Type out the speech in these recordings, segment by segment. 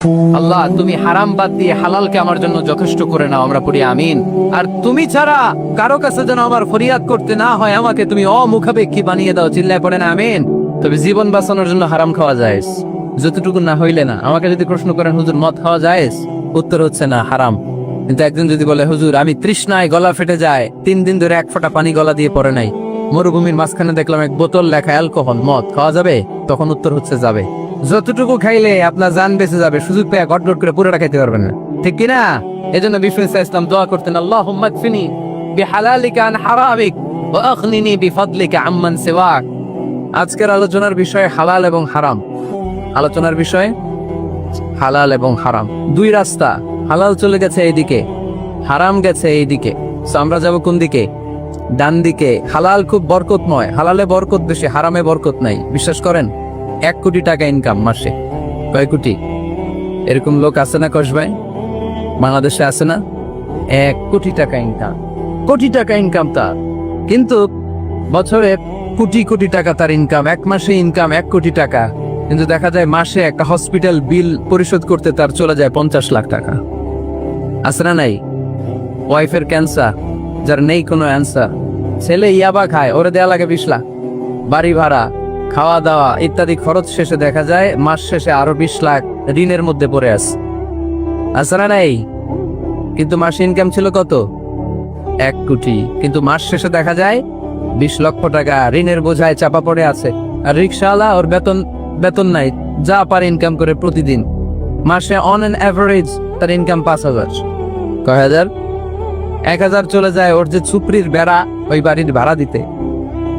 আল্লাহ, তুমি হারাম বাদ দিয়ে হালালকে আমার জন্য যথেষ্ট করে নাও, আমরা পড়ি আমিন। আর তুমি ছাড়া কারো কাছে যেন আমার ফরিয়াদ করতে না হয়, আমাকে তুমি অমুখাপেক্ষী বানিয়ে দাও, চিল্লায় পড়েন আমিন। তবে জীবন বাঁচানোর জন্য হারাম খাওয়া যায়, যতটুকু না হইলে না। আমাকে যদি প্রশ্ন করেন হুজুর মদ খাওয়া যায়, উত্তর হচ্ছে না, হারাম। কিন্তু একজন যদি বলে হুজুর আমি তৃষ্ণায় গলা ফেটে যায়, 3 দিন ধরে এক ফোঁটা পানি গলা দিয়ে পড়ে নাই, মরুভূমির মাঝখানে দেখলাম এক বোতল লেখা অ্যালকোহল, মদ খাওয়া যাবে? তখন উত্তর হচ্ছে যাবে। যতটুকু খাইলে আপনার জান বেঁচে যাবে, সুযোগ পেয়ে গটগট করে পুরোটা খাইতে পারবেন না, ঠিক কিনা? এজন্য বিষ্ণু ইসলাম দোয়া করতেন, আল্লাহুম্মা কফিনি বিহালালিকা আন হারামিক ওয়া আগনিনি বিফাদলিকা আম্মান সিওয়াক। আজকের আলোচনার বিষয় হালাল এবং হারাম। আলোচনার বিষয় হালাল এবং হারাম, দুই রাস্তা। হালাল চলে গেছে এইদিকে, হারাম গেছে এইদিকে। আমরা যাব কোন দিকে? ডান দিকে। হালাল খুব বরকতময়, হালালে বরকত বেশি, হারামে বরকত নাই। বিশ্বাস করেন, 1 কোটি টাকা ইনকাম মাসে। কয় কোটি? এরকম লোক আছে না কসবাই? বাংলাদেশে আছে না? 1 কোটি টাকা ইনকাম, কোটি টাকা ইনকাম তার। কিন্তু বছরে কোটি কোটি টাকা তার ইনকাম, 1 মাসে ইনকাম 1 কোটি টাকা। কিন্তু দেখা যায় মাসে একটা হসপিটাল বিল পরিশোধ করতে তার চলে যায় 50 লাখ টাকা। আছে না নাই? ওয়াইফের ক্যান্সার, যার নেই কোনো অ্যান্সার। ছেলে ইয়াবা খায়, ওরে দেয়া লাগে 20 লাখ। বাড়ি ভাড়া, খাওয়া দাওয়া ইত্যাদি খরচ শেষে দেখা যায় মাস শেষে আরো 20 লাখ ঋণের মধ্যে পড়ে আছে না নাই? কিন্তু মাসে ইনকাম ছিল কত? 1 কোটি। কিন্তু মাস শেষে দেখা যায় 20 লক্ষ টাকা ঋণের বোঝায় চাপা পড়ে আছে। আর রিক্সাওয়ালা, ওর বেতন নাই, যা পারে ইনকাম করে প্রতিদিন। মাসে অন অ্যান অ্যাভারেজ তার ইনকাম 5,000। কয় হাজার? 1,000 চলে যায় ওর যে ছুপড়ির বেড়া, ওই বাড়ির ভাড়া দিতে।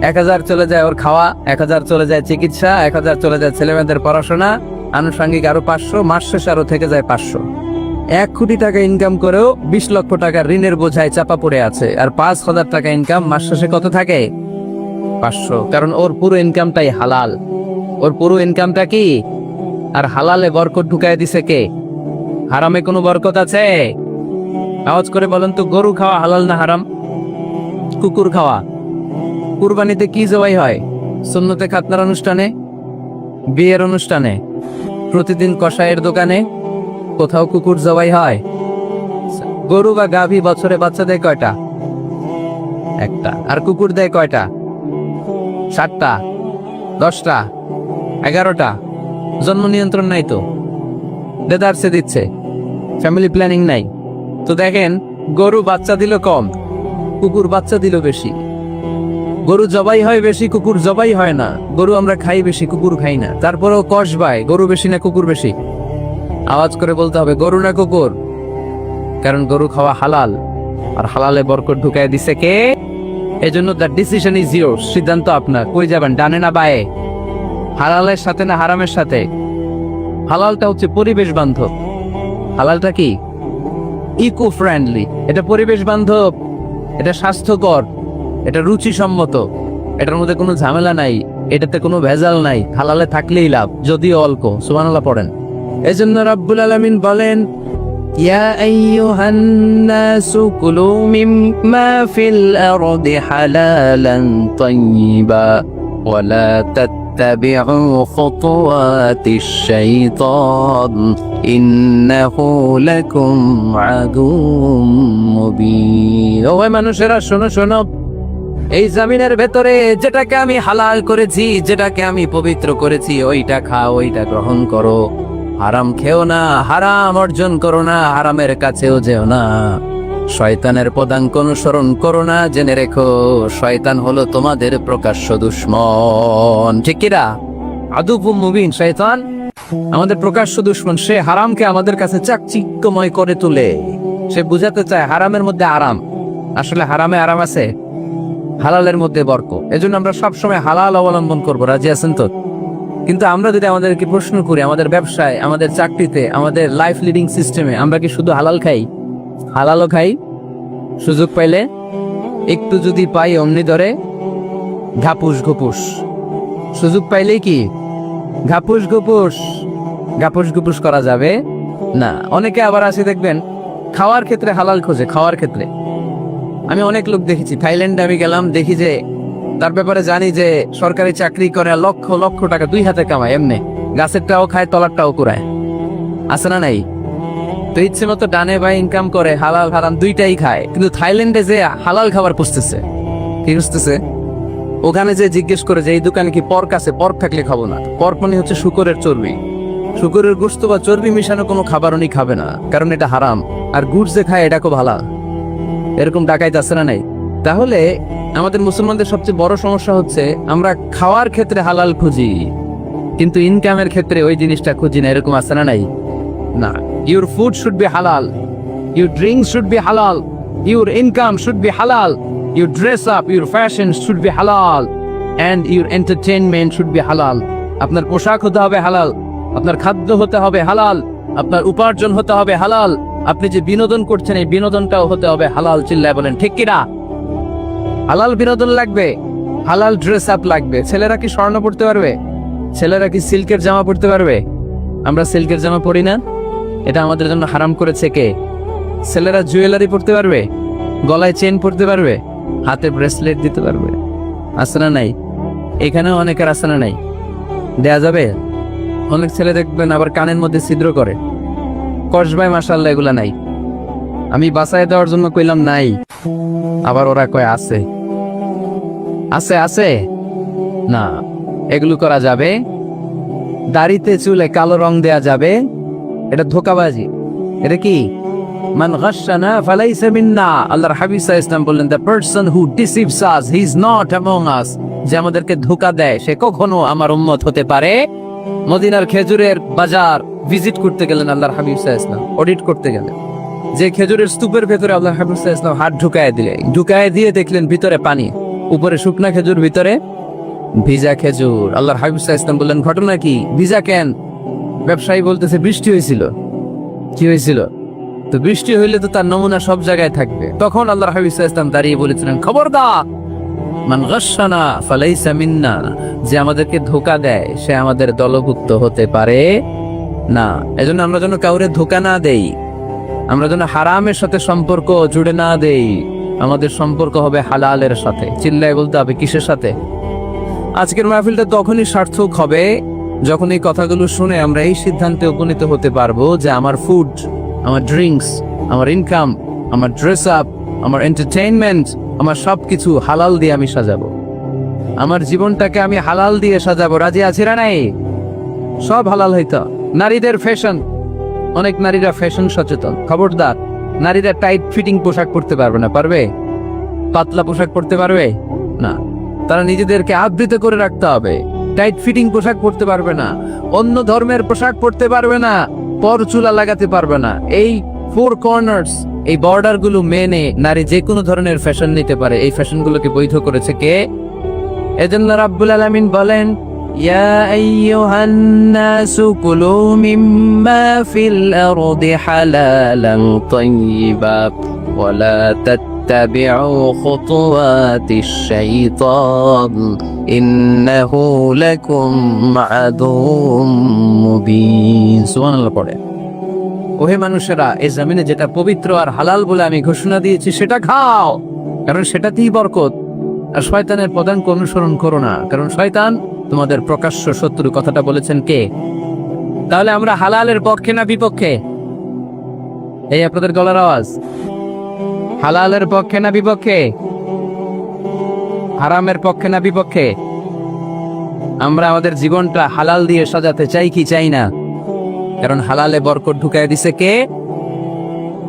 1,000 চলে যায় ওর খাওয়া, 1,000 চলে যায় চিকিৎসা, 1,000 চলে যায় ছেলেমেয়েদের পড়াশোনা, আনুষঙ্গিক আরো 500, মাস শেষে আরো থেকে যায় 500। 1 কোটি টাকা ইনকাম করেও 20 লক্ষ টাকা ঋণের বোঝায় চাপা পড়ে আছে। আর 5,000 টাকা ইনকাম, মাস শেষে কত থাকে? 500। কারণ ওর পুরো ইনকামটাই হালাল। ওর পুরো ইনকামটা কি? আর হালালে বরকত ঢুকায় দিছে কে? হারামে কোনো বরকত আছে? আওয়াজ করে বলেন তো, গরু খাওয়া হালাল না হারাম? কুকুর খাওয়া? কুরবানিতে কি জবাই হয়? সুন্নতে খাতনার অনুষ্ঠানে, বিয়ের অনুষ্ঠানে, প্রতিদিন কসাইয়ের দোকানে, কোথাও কুকুর জবাই হয়? গরু বা গাভী বছরে বাচ্চা দেয় কয়টা? একটা। আর কুকুর দেয় কয়টা? 7টা, 10টা, 11টা। জন্ম নিয়ন্ত্রণ নাই তো, দেদারসে দিচ্ছে, ফ্যামিলি প্ল্যানিং নাই তো। দেখেন, গরু বাচ্চা দিল কম, কুকুর বাচ্চা দিল বেশি। গরু জবাই হয় বেশি, কুকুর জবাই হয় না। গরু আমরা খাই বেশি, কুকুর খাই না। তারপরেও কসবায় গরু বেশি না কুকুর বেশি? আওয়াজ করে বলতে হবে, গরু না কুকুর? কারণ গরু খাওয়া হালাল, আর হালালে বরকত ঢুকাই দিছে কে? এজন্য দ্য ডিসিশন ইজ ইয়োরস, সিদ্ধান্ত আপনার। কই যাবেন, ডানে না বায়ে? হালালের সাথে না হারামের সাথে? হালালটা হচ্ছে পরিবেশ বান্ধব। হালালটা কি? Eco friendly. এটা পরিবেশ বান্ধব, এটা স্বাস্থ্যকর, এটা রুচিসম্মত, এটার মধ্যে কোনো ঝামেলা নাই, এটাতে কোনো ভেজাল নাই। হালালে থাকলেই লাভ, যদিও অল্প। সুবহানাল্লাহ পড়েন। এজন্য রাব্বুল আলামিন বলেন, ইয়া আইয়ুহান নাসু কুলু মিম্মা ফিল আরদি হালালান তাইয়্যিবা ওয়া লা তাত্তাবিউ খুতুওয়াতিশ শাইতান ইন্নাহু লাকুম আদুউম মুবিন। ও মানুষেরা, শোনো শোনো, এই জমিনের ভেতরে যেটাকে আমি হালাল করেছি, যেটাকে আমি পবিত্র করেছি, ওইটা খাও, ওইটা গ্রহণ করো। হারাম খেও না, হারাম অর্জন করো না, হারামের কাছেও যেও না। শয়তানের পদাঙ্ক অনুসরণ করো না। জেনে রেখো, শয়তান হলো তোমাদের প্রকাশ্য দুশমন। ঠিক কিনা? আদুউম মুবিন। শয়তান আমাদের প্রকাশ্য দুশমন। সে হারামকে আমাদের কাছে চাকচিক্যময় করে তোলে। সে বুঝাতে চায় হারামের মধ্যে আরাম। আসলে হারামে আরাম আছে, হালালের মধ্যে বরকত। এজন্য আমরা সবসময় হালাল অবলম্বন করবো। রাজি আছেন তো? কিন্তু আমরা যদি আমাদেরকে প্রশ্ন করি, আমাদের ব্যবসায়, আমাদের চাকরিতে, আমাদের লাইফ লিডিং সিস্টেমে আমরা কি শুধু হালাল খাই? হালালও খাই, সুযোগ পাইলে একটু যদি পাই অমনি ধরে ঘাপুস ঘুপুস। সুযোগ পাইলেই কি ঘাপুস ঘুপুস? ঘাপুস ঘুপুস করা যাবে না। অনেকে আবার আছে দেখবেন, খাওয়ার ক্ষেত্রে হালাল খোঁজে। খাওয়ার ক্ষেত্রে আমি অনেক লোক দেখেছি। থাইল্যান্ডে আমি গেলাম, দেখি যে তার ব্যাপারে জানি যে সরকারি চাকরি করে, লক্ষ লক্ষ টাকা 2 হাতে কামায়। এমনি গাছেরটাও খায়, তলারটাও কুড়ায়। আছে না নাই? তো ইচ্ছে মতো ডানে ভাই ইনকাম করে, হালাল হারাম দুইটাই খায়, কিন্তু থাইল্যান্ডে যে হালাল খাবার পুষতেছে, কি বুঝতেছে? ওখানে যে জিজ্ঞেস করে যে এই দোকানে কি পর্ক আছে, পর্ক থাকলে খাবো না। পর্ক মানে হচ্ছে শুকরের চর্বি, শুকরের গোশত বা চর্বি মিশানো কোনো খাবার উনি খাবে না, কারণ এটা হারাম। আর গুড় যে খায় এটা খুব হালাল। এরকম ডাকাইত আছে না নাই? তাহলে আমাদের মুসলমানদের সবচেয়ে বড় সমস্যা হচ্ছে আমরা খাওয়ার ক্ষেত্রে হালাল খুঁজি, কিন্তু ইনকামের ক্ষেত্রে ওই জিনিসটা খুঁজি না। এরকম আছে না নাই? না, your food should be halal, your drinks should be halal, your income should be halal, your dress up, your fashion should be halal, and your entertainment should be halal. আপনার পোশাক হতে হবে হালাল, আপনার খাদ্য হতে হবে হালাল, আপনার উপার্জন হতে হবে হালাল, আপনি যে বিনোদন করছেন এই বিনোদনটাও হতে হবে হালাল। চিল্লায় বলেন ঠিক কিনা? হালাল বিনোদন লাগবে, হালাল ড্রেস আপ লাগবে। ছেলেরা কি স্বর্ণ পড়তে পারবে? ছেলেরা কি সিল্কের জামা পড়তে পারবে? আমরা সিল্কের জামা পরি না, এটা আমাদের জন্য হারাম করেছে কে? ছেলেরা জুয়েলারি পড়তে পারবে? গলায় চেন পড়তে পারবে? হাতে ব্রেসলেট দিতে পারবে? আছে না নাই? এখানেও অনেকের আছে না নাই? দেয়া যাবে? অনেক ছেলে দেখবেন আবার কানের মধ্যে ছিদ্র করে। কসবাই মাশাআল্লাহ এগুলা নাই। আমি বাসায় দেওয়ার জন্য কইলাম নাই, আবার ওরা কয় আছে। আছে আছে না, এগুলো করা যাবে? দাড়িতে চুলে কালো রং দেয়া যাবে? এটা ধোঁকাবাজি। এটা কি? মান গাশশানা ফালাইসা মিন্না। আল্লাহর হাবিব সাল্লাল্লাহু আলাইহি ওয়াসাল্লাম বললেন, the person who deceives us he is not among আস। যে আমাদেরকে ধোঁকা দেয় সে কখনো আমার উম্মত হতে পারে। মদিনার খেজুরের বাজার ভিজিট করতে গেলেন আল্লাহর হাবিব সাল্লাল্লাহু আলাইহি ওয়াসাল্লাম, অডিট করতে গেলেন। যে খেজুরের স্তূপের ভেতরে আল্লাহর হাবিব সাল্লাল্লাহু আলাইহি ওয়াসাল্লাম হাত ঢুকায় দিয়ে দেখলেন ভিতরে পানি, উপরে শুকনা খেজুর, ভিতরে ভিজা খেজুর। আল্লাহর হাবিব সাল্লাল্লাহু আলাইহি ওয়াসাল্লাম বললেন, ঘটনা কি? ভিজা কেন? ব্যবসায়ী বলতেছে বৃষ্টি হয়েছিল। কি হয়েছিল? তো বৃষ্টি হইলে তো তার নমুনা সব জায়গায় থাকবে। তখন আল্লাহর হাবিব সাল্লাল্লাহু আলাইহি ওয়াসাল্লাম দাঁড়িয়ে বলেছিলেন, খবরদার, মান গাশশানা ফালাইসা মিন্না। যে আমাদেরকে ধোঁকা দেয় সে আমাদের দলভুক্ত হতে পারে না। এজন্য আমরা যেন কাউরে ধোঁকা না দেই, আমরা যেন হারামের সাথে সম্পর্ক জুড়ে না দেই। আমাদের সম্পর্ক হবে হালালের সাথে। চিল্লায় বলতে হবে কিসের সাথে? আজকের মাহফিলটা তখনই সার্থক হবে যখন এই কথাগুলো শুনে আমরা এই সিদ্ধান্তে উপনীত হতে পারবো যে আমার ফুড, আমার ড্রিঙ্কস, আমার ইনকাম, আমার ড্রেস আপ, আমার এন্টারটেইনমেন্ট, আমার সবকিছু হালাল দিয়ে আমি সাজাবো। আমার জীবনটাকে আমি হালাল দিয়ে সাজাবো। রাজি আছি না নাই? সব হালাল হইতো। নারীদের ফ্যাশন, অনেক নারীরা ফ্যাশন সচেতন। খবরদার, নারীরা টাইট ফিটিং পোশাক পরতে পারবে না। পারবে? পাতলা পোশাক পরতে পারবে না। তারা নিজেদেরকে আবৃত করে রাখতে হবে। টাইট ফিটিং পোশাক পরতে পারবে না, অন্য ধর্মের পোশাক পরতে পারবে না, পরচুলা লাগাতে পারবে না। এই ফোর কর্নার্স, এই বর্ডার গুলো মেনে নারী যে কোনো ধরনের ফ্যাশন নিতে পারে। এই ফ্যাশন গুলোকে বৈধ করেছে কে? এজন্য রাব্বুল আলামিন বলেন, ইয়া আইয়ুহান নাসু কুলু মিম্মা ফিল আরদি হালালান তাইয়্যিবা ওয়া লা তাত্তাবিউ খুতুওয়াতিশ শাইতান ইন্নাহু লাকুম আদুউম মুবিন। সুবহানাল্লাহ পড়ে। ওহে মানুষেরা, এই জমিনে যেটা পবিত্র আর হালাল বলে আমি ঘোষণা দিয়েছি সেটা খাও, কারণ সেটাতেই বরকত। আর শয়তানের পদাঙ্ক অনুসরণ করো না, কারণ শয়তান তোমাদের প্রকাশ্য শত্রু। কথাটা বলেছেন কে? তাহলে আমরা হালালের পক্ষে না বিপক্ষে? এই আপনাদের গলার আওয়াজ। হালালের পক্ষে না বিপক্ষে? হারামের পক্ষে না বিপক্ষে? আমরা আমাদের জীবনটা হালাল দিয়ে সাজাতে চাই কি চাই না? কারণ হালালে বরকত ঢুকায় দিছে কে?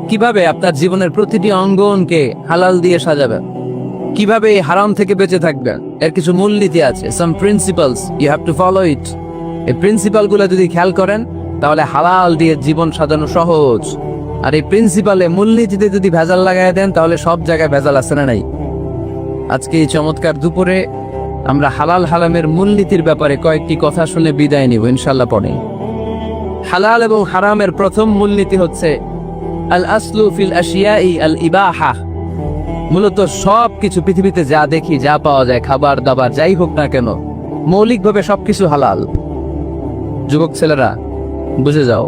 কিভাবে আপনার জীবনের প্রতিটি অঙ্গনকে হালাল দিয়ে সাজাবেন? কিভাবে এই হারাম থেকে বেঁচে থাকবেন? এর কিছু মূলনীতি আছে, some principles, you have to follow it. এই প্রিন্সিপাল গুলো যদি খেয়াল করেন তাহলে হালাল দিয়ে জীবন সাজানো সহজ। আর এই প্রিন্সিপালে, মূলনীতিতে যদি ভেজাল লাগাই দেন তাহলে সব জায়গায় ভেজাল আছে না নাই? আজকে এই চমৎকার দুপুরে আমরা হালাল হারামের মূলনীতির ব্যাপারে কয়েকটি কথা শুনে বিদায় নিব ইনশাআল্লাহ। পরে হালাল এবং হারামের প্রথম মূলনীতি হচ্ছে আল আসলু ফিল আশিয়াই আল ইবাহা। মূলত সব কিছু পৃথিবীতে যা দেখি, যা পাওয়া যায়, খাবার দাবার যাই হোক না কেন, মৌলিকভাবে সবকিছু হালাল। যুবক ছেলেরা বুঝে যাও,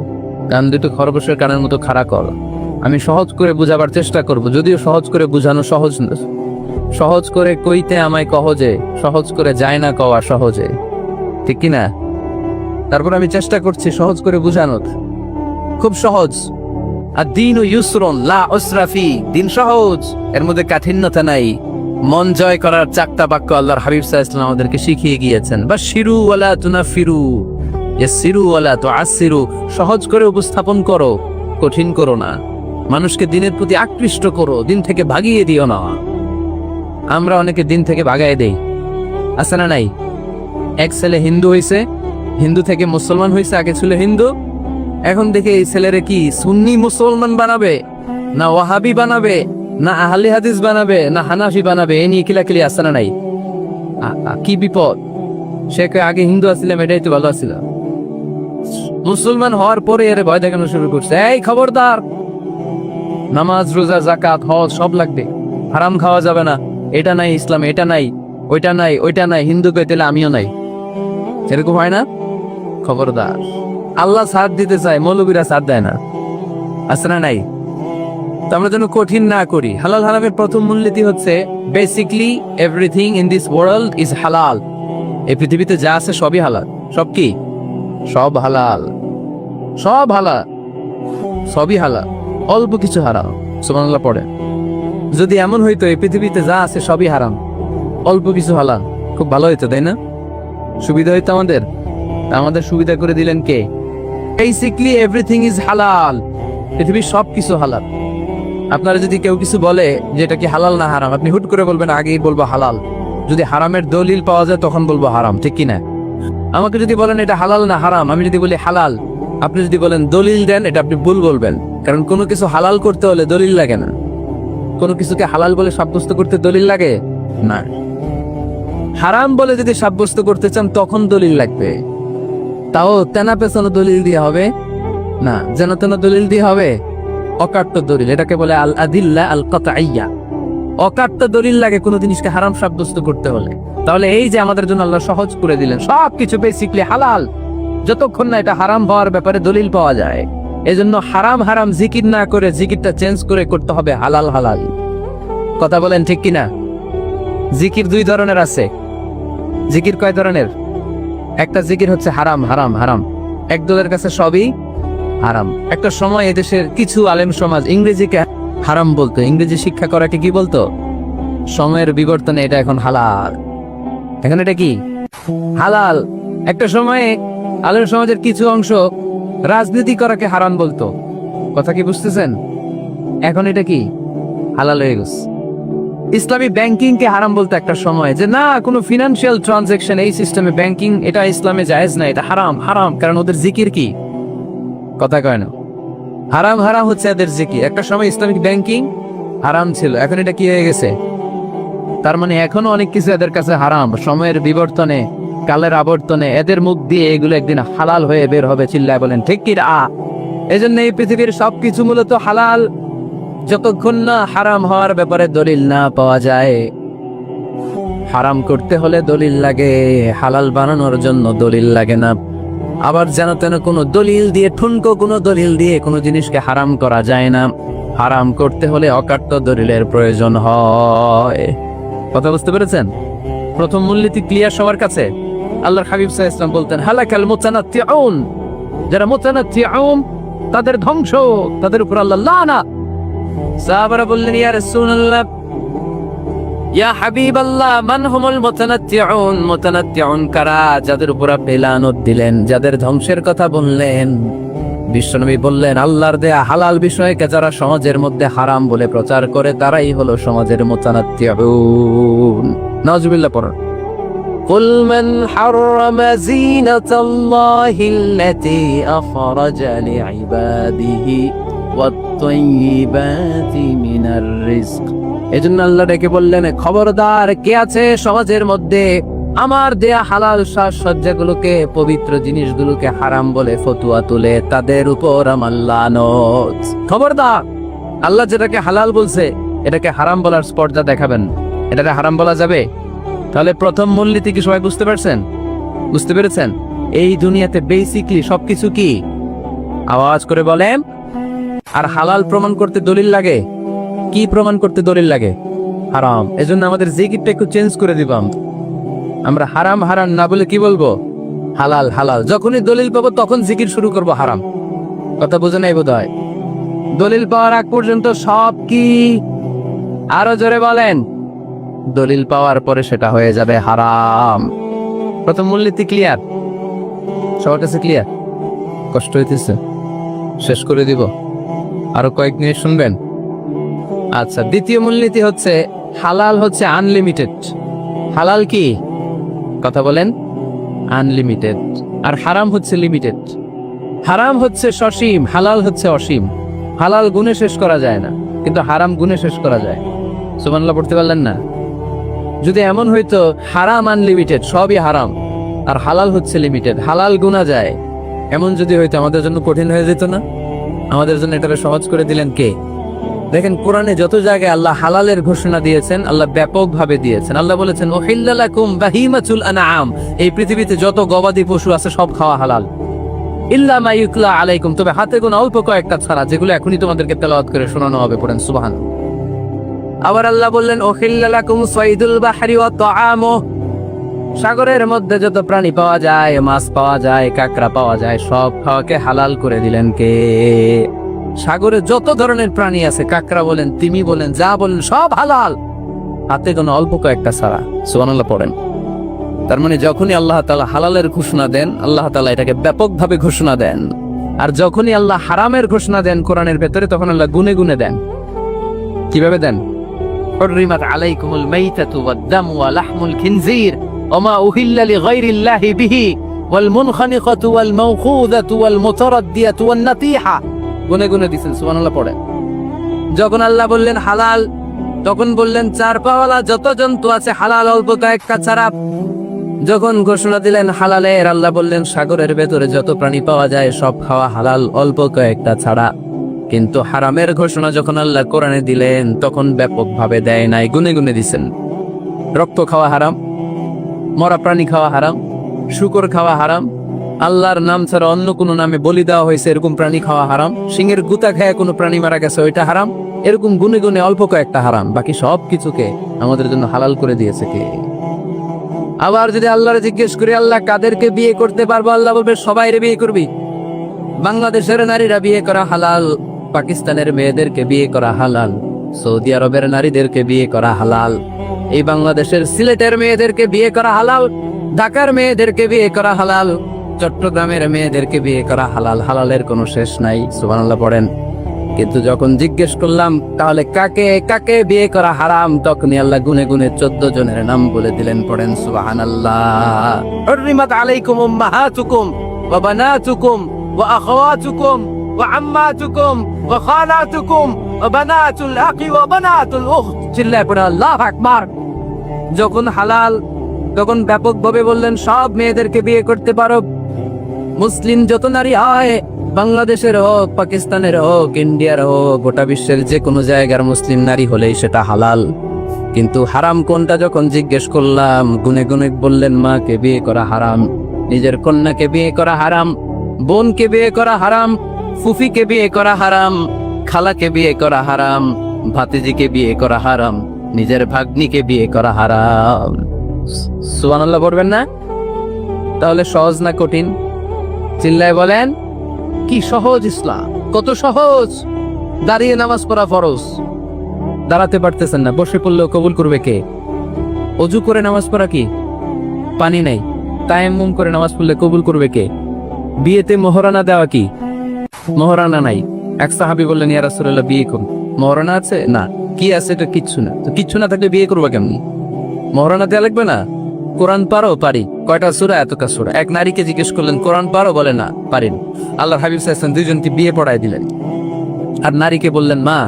কান দুটো খরগোশের কানের মতো খাড়া কর। আমি সহজ করে বুঝাবার চেষ্টা করব, যদিও সহজ করে বুঝানো সহজ না। সহজ করে কইতে আমায় কহজে, সহজ করে যায় না কওয়া সহজে, ঠিক কিনা? তারপর আমি চেষ্টা করছি সহজ করে বুঝানোর। খুব সহজ। আর দিন ও ইউসরুন লা উসরা ফি, দিন সহজ, এর মধ্যে কাঠিন্যতা নাই। মন জয় করার চারটা বাক্য আল্লাহর হাবিব সাল্লাল্লাহু আলাইহি ওয়াসাল্লাম আমাদেরকে শিখিয়ে গিয়েছেন। বাশিরু ওয়ালা তুনাফিরু, ইয়াসসিরু ওয়ালা তুআসসিরু, সহজ করে উপস্থাপন করো, কঠিন করো না। মানুষকে দিনের প্রতি আকৃষ্ট করো, দিন থেকে ভাগিয়ে দিও না। আমরা অনেকে দিন থেকে ভাগায় দেই, আছে না নাই? এক ছেলে হিন্দু হইছে, হিন্দু থেকে মুসলমান হইছে, আগে ছিল হিন্দু, এখন দেখে এই ছেলেরে কি সুন্নি মুসলমান বানাবে, না ওয়াহাবি বানাবে, না আহলে হাদিস বানাবে, না হানাফি বানাবে, এ নিয়ে কিলাকিলি, আছে না নাই? কি বিপদ! সে আগে হিন্দু আসছিলাম, এটাই তো ভালো আসছিলাম। মুসলমান হওয়ার পরে এর ভয় দেখানো শুরু করছে, এই খবরদার, নামাজ রোজা জাকাত হজ সব লাগবে, হারাম খাওয়া যাবে না, এটা নাই ইসলাম, এটা নাই, ওইটা নাই, ওইটা নাই, হিন্দু কইতেলে আমিও নাই, এরকম হয় না? খবরদার, আল্লাহ সাথ দিতে চায়, মৌলবীরা সাথ দেয় না, আছে না নাই? তো আমরা যেন কঠিন না করি। হালাল হারামের প্রথম মূলনীতি হচ্ছে basically everything in this world is হালাল। এই পৃথিবীতে যা আছে সবই হালাল। সব কি? সব হালাল, সব হালাল, সবই হালাল, অল্প কিছু হারাম। সুবহানাল্লাহ পড়ে। যদি এমন হইতো এই পৃথিবীতে যা আছে সবই হারাম, অল্প কিছু হালাল, খুব ভালো হইতো, তাই না? সুবিধা হইতো আমাদের। আমাদের সুবিধা করে দিলেন কে? বেসিকলি এভরিথিং ইজ হালাল, পৃথিবীর সব কিছু হালাল। আপনারা যদি কেউ কিছু বলে যে এটা কি হালাল না হারাম, আপনি হুট করে বলবেন আগেই বলবো হালাল। যদি হারামের দলিল পাওয়া যায় তখন বলবো হারাম, ঠিক কি না? আমাকে যদি বলেন এটা হালাল না হারাম, আমি যদি বলি হালাল, আপনি যদি বলেন দলিল দেন, এটা আপনি ভুল বলবেন। কারণ কোনো কিছু হালাল করতে হলে দলিল লাগে না। কোনো কিছুকে হালাল বলে সাব্যস্ত করতে দলিল লাগে না। হারাম বলে যদি সাব্যস্ত করতে চান তখন দলিল লাগবে, তাও তেনা পেছানো দলিল দিয়ে হবে না, যেন তেন দলিল দিয়ে হবে। অকাট্য দলিল, এটাকে বলে আল আদিল্লা আল কাতঈয়া। অকাট্য দলিল লাগে কোনো জিনিসকে হারাম সাব্যস্ত করতে হলে। তাহলে এই যে আমাদের জন্য আল্লাহ সহজ করে দিলেন, সবকিছু বেসিকলি হালাল, যতক্ষণ না এটা হারাম হওয়ার ব্যাপারে দলিল পাওয়া যায়। এজন্য হারাম হারাম জিকির না করে জিকিরটা চেঞ্জ করে করতে হবে হালাল হালাল। কথা বলেন ঠিক কিনা? জিকির দুই ধরনের আছে। জিকির কয় ধরনের? একটা জিকির হচ্ছে হারাম হারাম হারাম, একদলের কাছে সবই হারাম। একটা সময় এদেশের কিছু আলেম সমাজ ইংরেজিকে হারাম বলতো, ইংরেজি শিক্ষা করাকে কি বলতো? সময়ের বিবর্তনে এটা এখন হালাল। এখন এটা কি? হালাল। একটা সময়ে আলেম সমাজের কিছু অংশ রাজনীতি করাকে হারাম বলতো। কথা কি বুঝতেছেন? এখন এটা কি? হালাল হয়ে গেছে। ইসলামী ব্যাংকিং কে হারাম বলতো একটা সময়, যে না কোনো ফিনান্সিয়াল ট্রানজাকশন এই সিস্টেমে ব্যাংকিং এটা ইসলামে জায়েজ না, এটা হারাম হারাম, কারণ ওদের জিকির কি? কথা কয় না। হারাম হারাম হচ্ছে এদের জিকির। একটা সময় ইসলামিক ব্যাংকিং হারাম ছিল, এখন এটা কি হয়ে গেছে? তার মানে এখনো অনেক কিছু এদের কাছে হারাম। সময়ের বিবর্তনে, কালের আবর্তনে এদের মুখ দিয়ে এগুলো একদিন হালাল হয়ে বের হবে। চিল্লায় বলেন ঠিক কি না? এজন্য এই পৃথিবীর সবকিছু মূলত হালাল, যতক্ষণ না হারাম হওয়ার ব্যাপারে দলিল না পাওয়া যায়। হারাম করতে হলে দলিল লাগে, হালাল বানানোর জন্য দলিল লাগে না। আবার যেন তেন কোনো দলিল দিয়ে, ঠুনকো কোনো দলিল দিয়ে কোনো জিনিসকে হারাম করা যায় না। হারাম করতে হলে অকাট্য দলিলের প্রয়োজন হয়। কথা বুঝতে পেরেছেন? প্রথম মূলনীতি ক্লিয়ার সবার কাছে? আল্লাহর হাবিব সাল্লাল্লাহু আলাইহি ওয়াসাল্লাম বলতেন হালাকাল মুতানাত্তিউন, যারা মুতানাত্তিউন তাদের ধ্বংস, তাদের উপর আল্লাহ লানাত। সাহাবারা বললেন ইয়া রাসূলুল্লাহ, ইয়া হাবিবাল্লাহ, মান হুমুল মুতানাত্তিউন? মুতানাত্তিউন কারা, যাদের উপর আপনি লানত দিলেন, যাদের ধ্বংসের কথা বললেন? বিশ্বনবী বললেন আল্লাহর দেয়া হালাল বিষয়কে যারা সমাজের মধ্যে হারাম বলে প্রচার করে তারাই হলো সমাজের মুতানাত্তিউন। নাউজুবিল্লাহ পড়ুন। قل من حرم زينة الله التي أخرج لعباده والطيبات من الرزق। এজন্য আল্লাহ ডেকে বললেন খবরদার, কে আছে সমাজের মধ্যে আমার দেয়া হালাল সাজসজ্জাগুলোকে, পবিত্র জিনিসগুলোকে হারাম বলে ফতুয়া তুলে, তাদের উপর আমার লানত। খবরদার, আল্লাহ যেটাকে হালাল বলছে এটাকে হারাম বলার স্পর্ধা দেখাবেন। এটাকে হারাম বলা যাবে? তাহলে প্রথম মূলনীতি কি সবাই বুঝতে পারছেন? বুঝতে পেরেছেন? এই দুনিয়াতে বেসিকলি সবকিছু কি? আওয়াজ করে বলেন। আর হালাল প্রমাণ করতে দলিল লাগে। কি প্রমাণ করতে দলিল লাগে? হারাম। এজন্য আমাদের জিকিরটা একটু চেঞ্জ করে দিবাম। আমরা হারাম হারাম না বলে কি বলবো? হালাল হালাল। যখনই দলিল পাবো তখন জিকির শুরু করব হারাম। কথা বুঝে নাই বোধ হয়। দলিল পাওয়ার আগ পর্যন্ত সব কি? আরো জোরে বলেন। দলিল পাওয়ার পরে সেটা হয়ে যাবে হারাম। প্রথম মূলনীতি ক্লিয়ার? সবার কাছে ক্লিয়ার? কষ্ট হইতেছে? শেষ করে দিব, আরো কয়েক মিনিট শুনবেন? আচ্ছা, দ্বিতীয় মূলনীতি হচ্ছে হালাল হচ্ছে আনলিমিটেড। হালাল কি? কথা বলেন। আনলিমিটেড। আর হারাম হচ্ছে লিমিটেড। হারাম হচ্ছে সসীম, হালাল হচ্ছে অসীম। হালাল গুণে শেষ করা যায় না, কিন্তু হারাম গুণে শেষ করা যায়। সুবহানাল্লাহ পড়তে পারলেন না? যদি এমন হইতো হারাম আনলিমিটেড, সবই হারাম, আর হালাল হচ্ছে লিমিটেড, হালাল গুণা যায়, এমন যদি হইতো আমাদের জন্য কঠিন হয়ে যেত না? আমাদের জন্য এটাকে সহজ করে দিলেন কে? দেখেন, কোরআনে যত জায়গায় আল্লাহ হালালের ঘোষণা দিয়েছেন, আল্লাহ ব্যাপকভাবে দিয়েছেন। আল্লাহ বলেছেন উহিল্লা লাকুম বাহিমাতুল আনআম, এই পৃথিবীতে যত গবাদি পশু আছে সব খাওয়া হালাল, ইল্লা মা ইউতলা আলাইকুম, তবে হাতে গোনা অল্প কয়েকটা ছাড়া, যেগুলো এখনই তোমাদেরকে তেলাওয়াত করে শোনানো হবে। পড়েন সুবহান। আবার আল্লাহ বললেন উহিল্লা লাকুম সাইদুল বাহরি ওয়া তাআমু, সাগরের মধ্যে যত প্রাণী পাওয়া যায়, মাছ পাওয়া যায়, কাঁকড়া পাওয়া যায়, সব খাওয়াকে হালাল করে দিলেন কে? সাগরে যত ধরনের প্রাণী আছে, কাঁকড়া বলেন, তিমি বলেন, যা বলেন, সব হালাল, হাতে কোনো অল্প কয়েকটা ছাড়া। সুবহানাল্লাহ পড়েন। তার মানে যখনই আল্লাহ তাআলা হালালের ঘোষণা দেন, আল্লাহ তাআলা এটাকে ব্যাপকভাবে ঘোষণা দেন। আর যখনই আল্লাহ হারামের ঘোষণা দেন কোরআনের ভেতরে, তখন আল্লাহ গুনে গুনে দেন। কিভাবে দেন? হুররিমাত আলাইকুমুল মাইতাতু ওয়াদ-দামু ওয়া লাহমুল খিনজির ওয়া মা উহিল্লা লিগাইরিল্লাহি বিহি ওয়াল মুনখানিকাতু ওয়াল মাওখুযাতু ওয়াল মুতারাদ্দিয়াতু ওয়ান নাতিহা, গুনে গুনে দিয়েছেন। সুবহানাল্লাহ পড়েন। যখন আল্লাহ বললেন হালাল, তখন বললেন চার পাওয়ালা যত জন্তু আছে হালাল, অল্প কয়েকটা ছাড়া। যখন ঘোষণা দিলেন হালালের, আল্লাহ বললেন সাগরের ভেতরে যত প্রাণী পাওয়া যায় সব খাওয়া হালাল, অল্প কয়েকটা ছাড়া। কিন্তু হারামের ঘোষণা যখন আল্লাহ কোরআনে দিলেন, তখন ব্যাপকভাবে দেয় নাই, গুনে গুনে দিছেন। রক্ত খাওয়া হারাম, মরা প্রাণী খাওয়া হারাম, শূকর খাওয়া হারাম, আল্লাহর নাম ছাড়া অন্য কোনো নামে বলি দেওয়া হয়েছে এরকম প্রাণী খাওয়া হারাম, সিংহের গুতা খায় কোনো প্রাণী মারা গেছে ওইটা হারাম। এরকম গুনে গুনে অল্প কয়েকটা হারাম, বাকি সব কিছুকে আমাদের জন্য হালাল করে দিয়েছে কে? আবার যদি আল্লাহরে জিজ্ঞেস করি আল্লাহ কাদেরকে বিয়ে করতে পারবো, আল্লাহ বলবে সবাইরে বিয়ে করবি। বাংলাদেশের নারীরা বিয়ে করা হালাল, পাকিস্তানের মেয়েদেরকে বিয়ে করা হালাল, সৌদি আরবের নারীদেরকে বিয়ে করা হালাল, এই বাংলাদেশের সিলেটের মেয়েদেরকে বিয়ে করা হালাল, ঢাকার মেয়েদেরকে বিয়ে করা হালাল, চট্টগ্রামের মেয়েদেরকে বিয়ে করা হালাল। হালালের কোনো শেষ নাই। সুবহানাল্লাহ পড়েন। কিন্তু যখন জিজ্ঞেস করলাম তাহলে কাকে কাকে বিয়ে করা হারাম, তখনই আল্লাহ গুনে গুনে 14 জনের নাম বলে দিলেন। পড়েন সুবহানাল্লাহ। হুররিমাত আলাইকুম উম্মাহাতুকুম ওয়া বানাতুকুম ওয়া আখাওয়াতুকুম ওয়া আম্মাতুকুম ওয়া খালাতুকুম ওয়া বানাতুল আখি ওয়া বানাতুল উখত। চিল্লায়ে পড়েন আল্লাহু আকবার। যখন হালাল, তখন ব্যাপকভাবে বললেন সব মেয়েদেরকে বিয়ে করতে পারো। মুসলিম যত নারী হয়, বাংলাদেশের হোক, পাকিস্তানের হোক, ইন্ডিয়ার হোক, গোটা বিশ্বের যে কোনো জায়গার মুসলিম নারী হলেই সেটা হালাল। কিন্তু হারাম কোনটা যখন জিজ্ঞেস করলাম, গুনে গুনে বললেন মাকে বিয়ে করা হারাম, নিজের কন্যাকে বিয়ে করা হারাম, বোনকে বিয়ে করা হারাম, ফুফিকে বিয়ে করা হারাম, খালাকে বিয়ে করা হারাম, ভাতিজিকে বিয়ে করা হারাম, নিজের ভাগ্নিকে বিয়ে করা হারাম। সুবহানাল্লাহ পড়বেন না? তাহলে সহজ না কঠিন? চিল্লায় বলেন। কি সহজ ইসলাম, কত সহজ। দাঁড়িয়ে নামাজ পড়া ফরজ, দাঁড়াতে পারতেছেন না, বসে পড়লেও কবুল করবে কে? অজু করে নামাজ পড়া কি? পানি নাই, তায়াম্মুম করে নামাজ পড়লে কবুল করবে কে? বিয়েতে মোহরানা দেওয়া কি? মোহরানা নাই। এক সাহাবী বললেন ইয়া রাসূলুল্লাহ বিয়ে করুন, মোহরানা আছে? না। কি আছে? এটা কিচ্ছু না। তো কিচ্ছু না থাকলে বিয়ে করবা কেমনি? মোহরানা দেওয়া লাগবে না? কোরআন পারো? পারি। কয়টা সূরা? এতটা সূরা। এক নারীকে জিজ্ঞেস করলেন কোরআন পারো? বলে না, পারেন। আল্লাহর হাবিব সাল্লাল্লাহু আলাইহি ওয়াসাল্লাম দুইজনকে বিয়ে পড়ায় দিলেন। আর নারীকে বললেন মা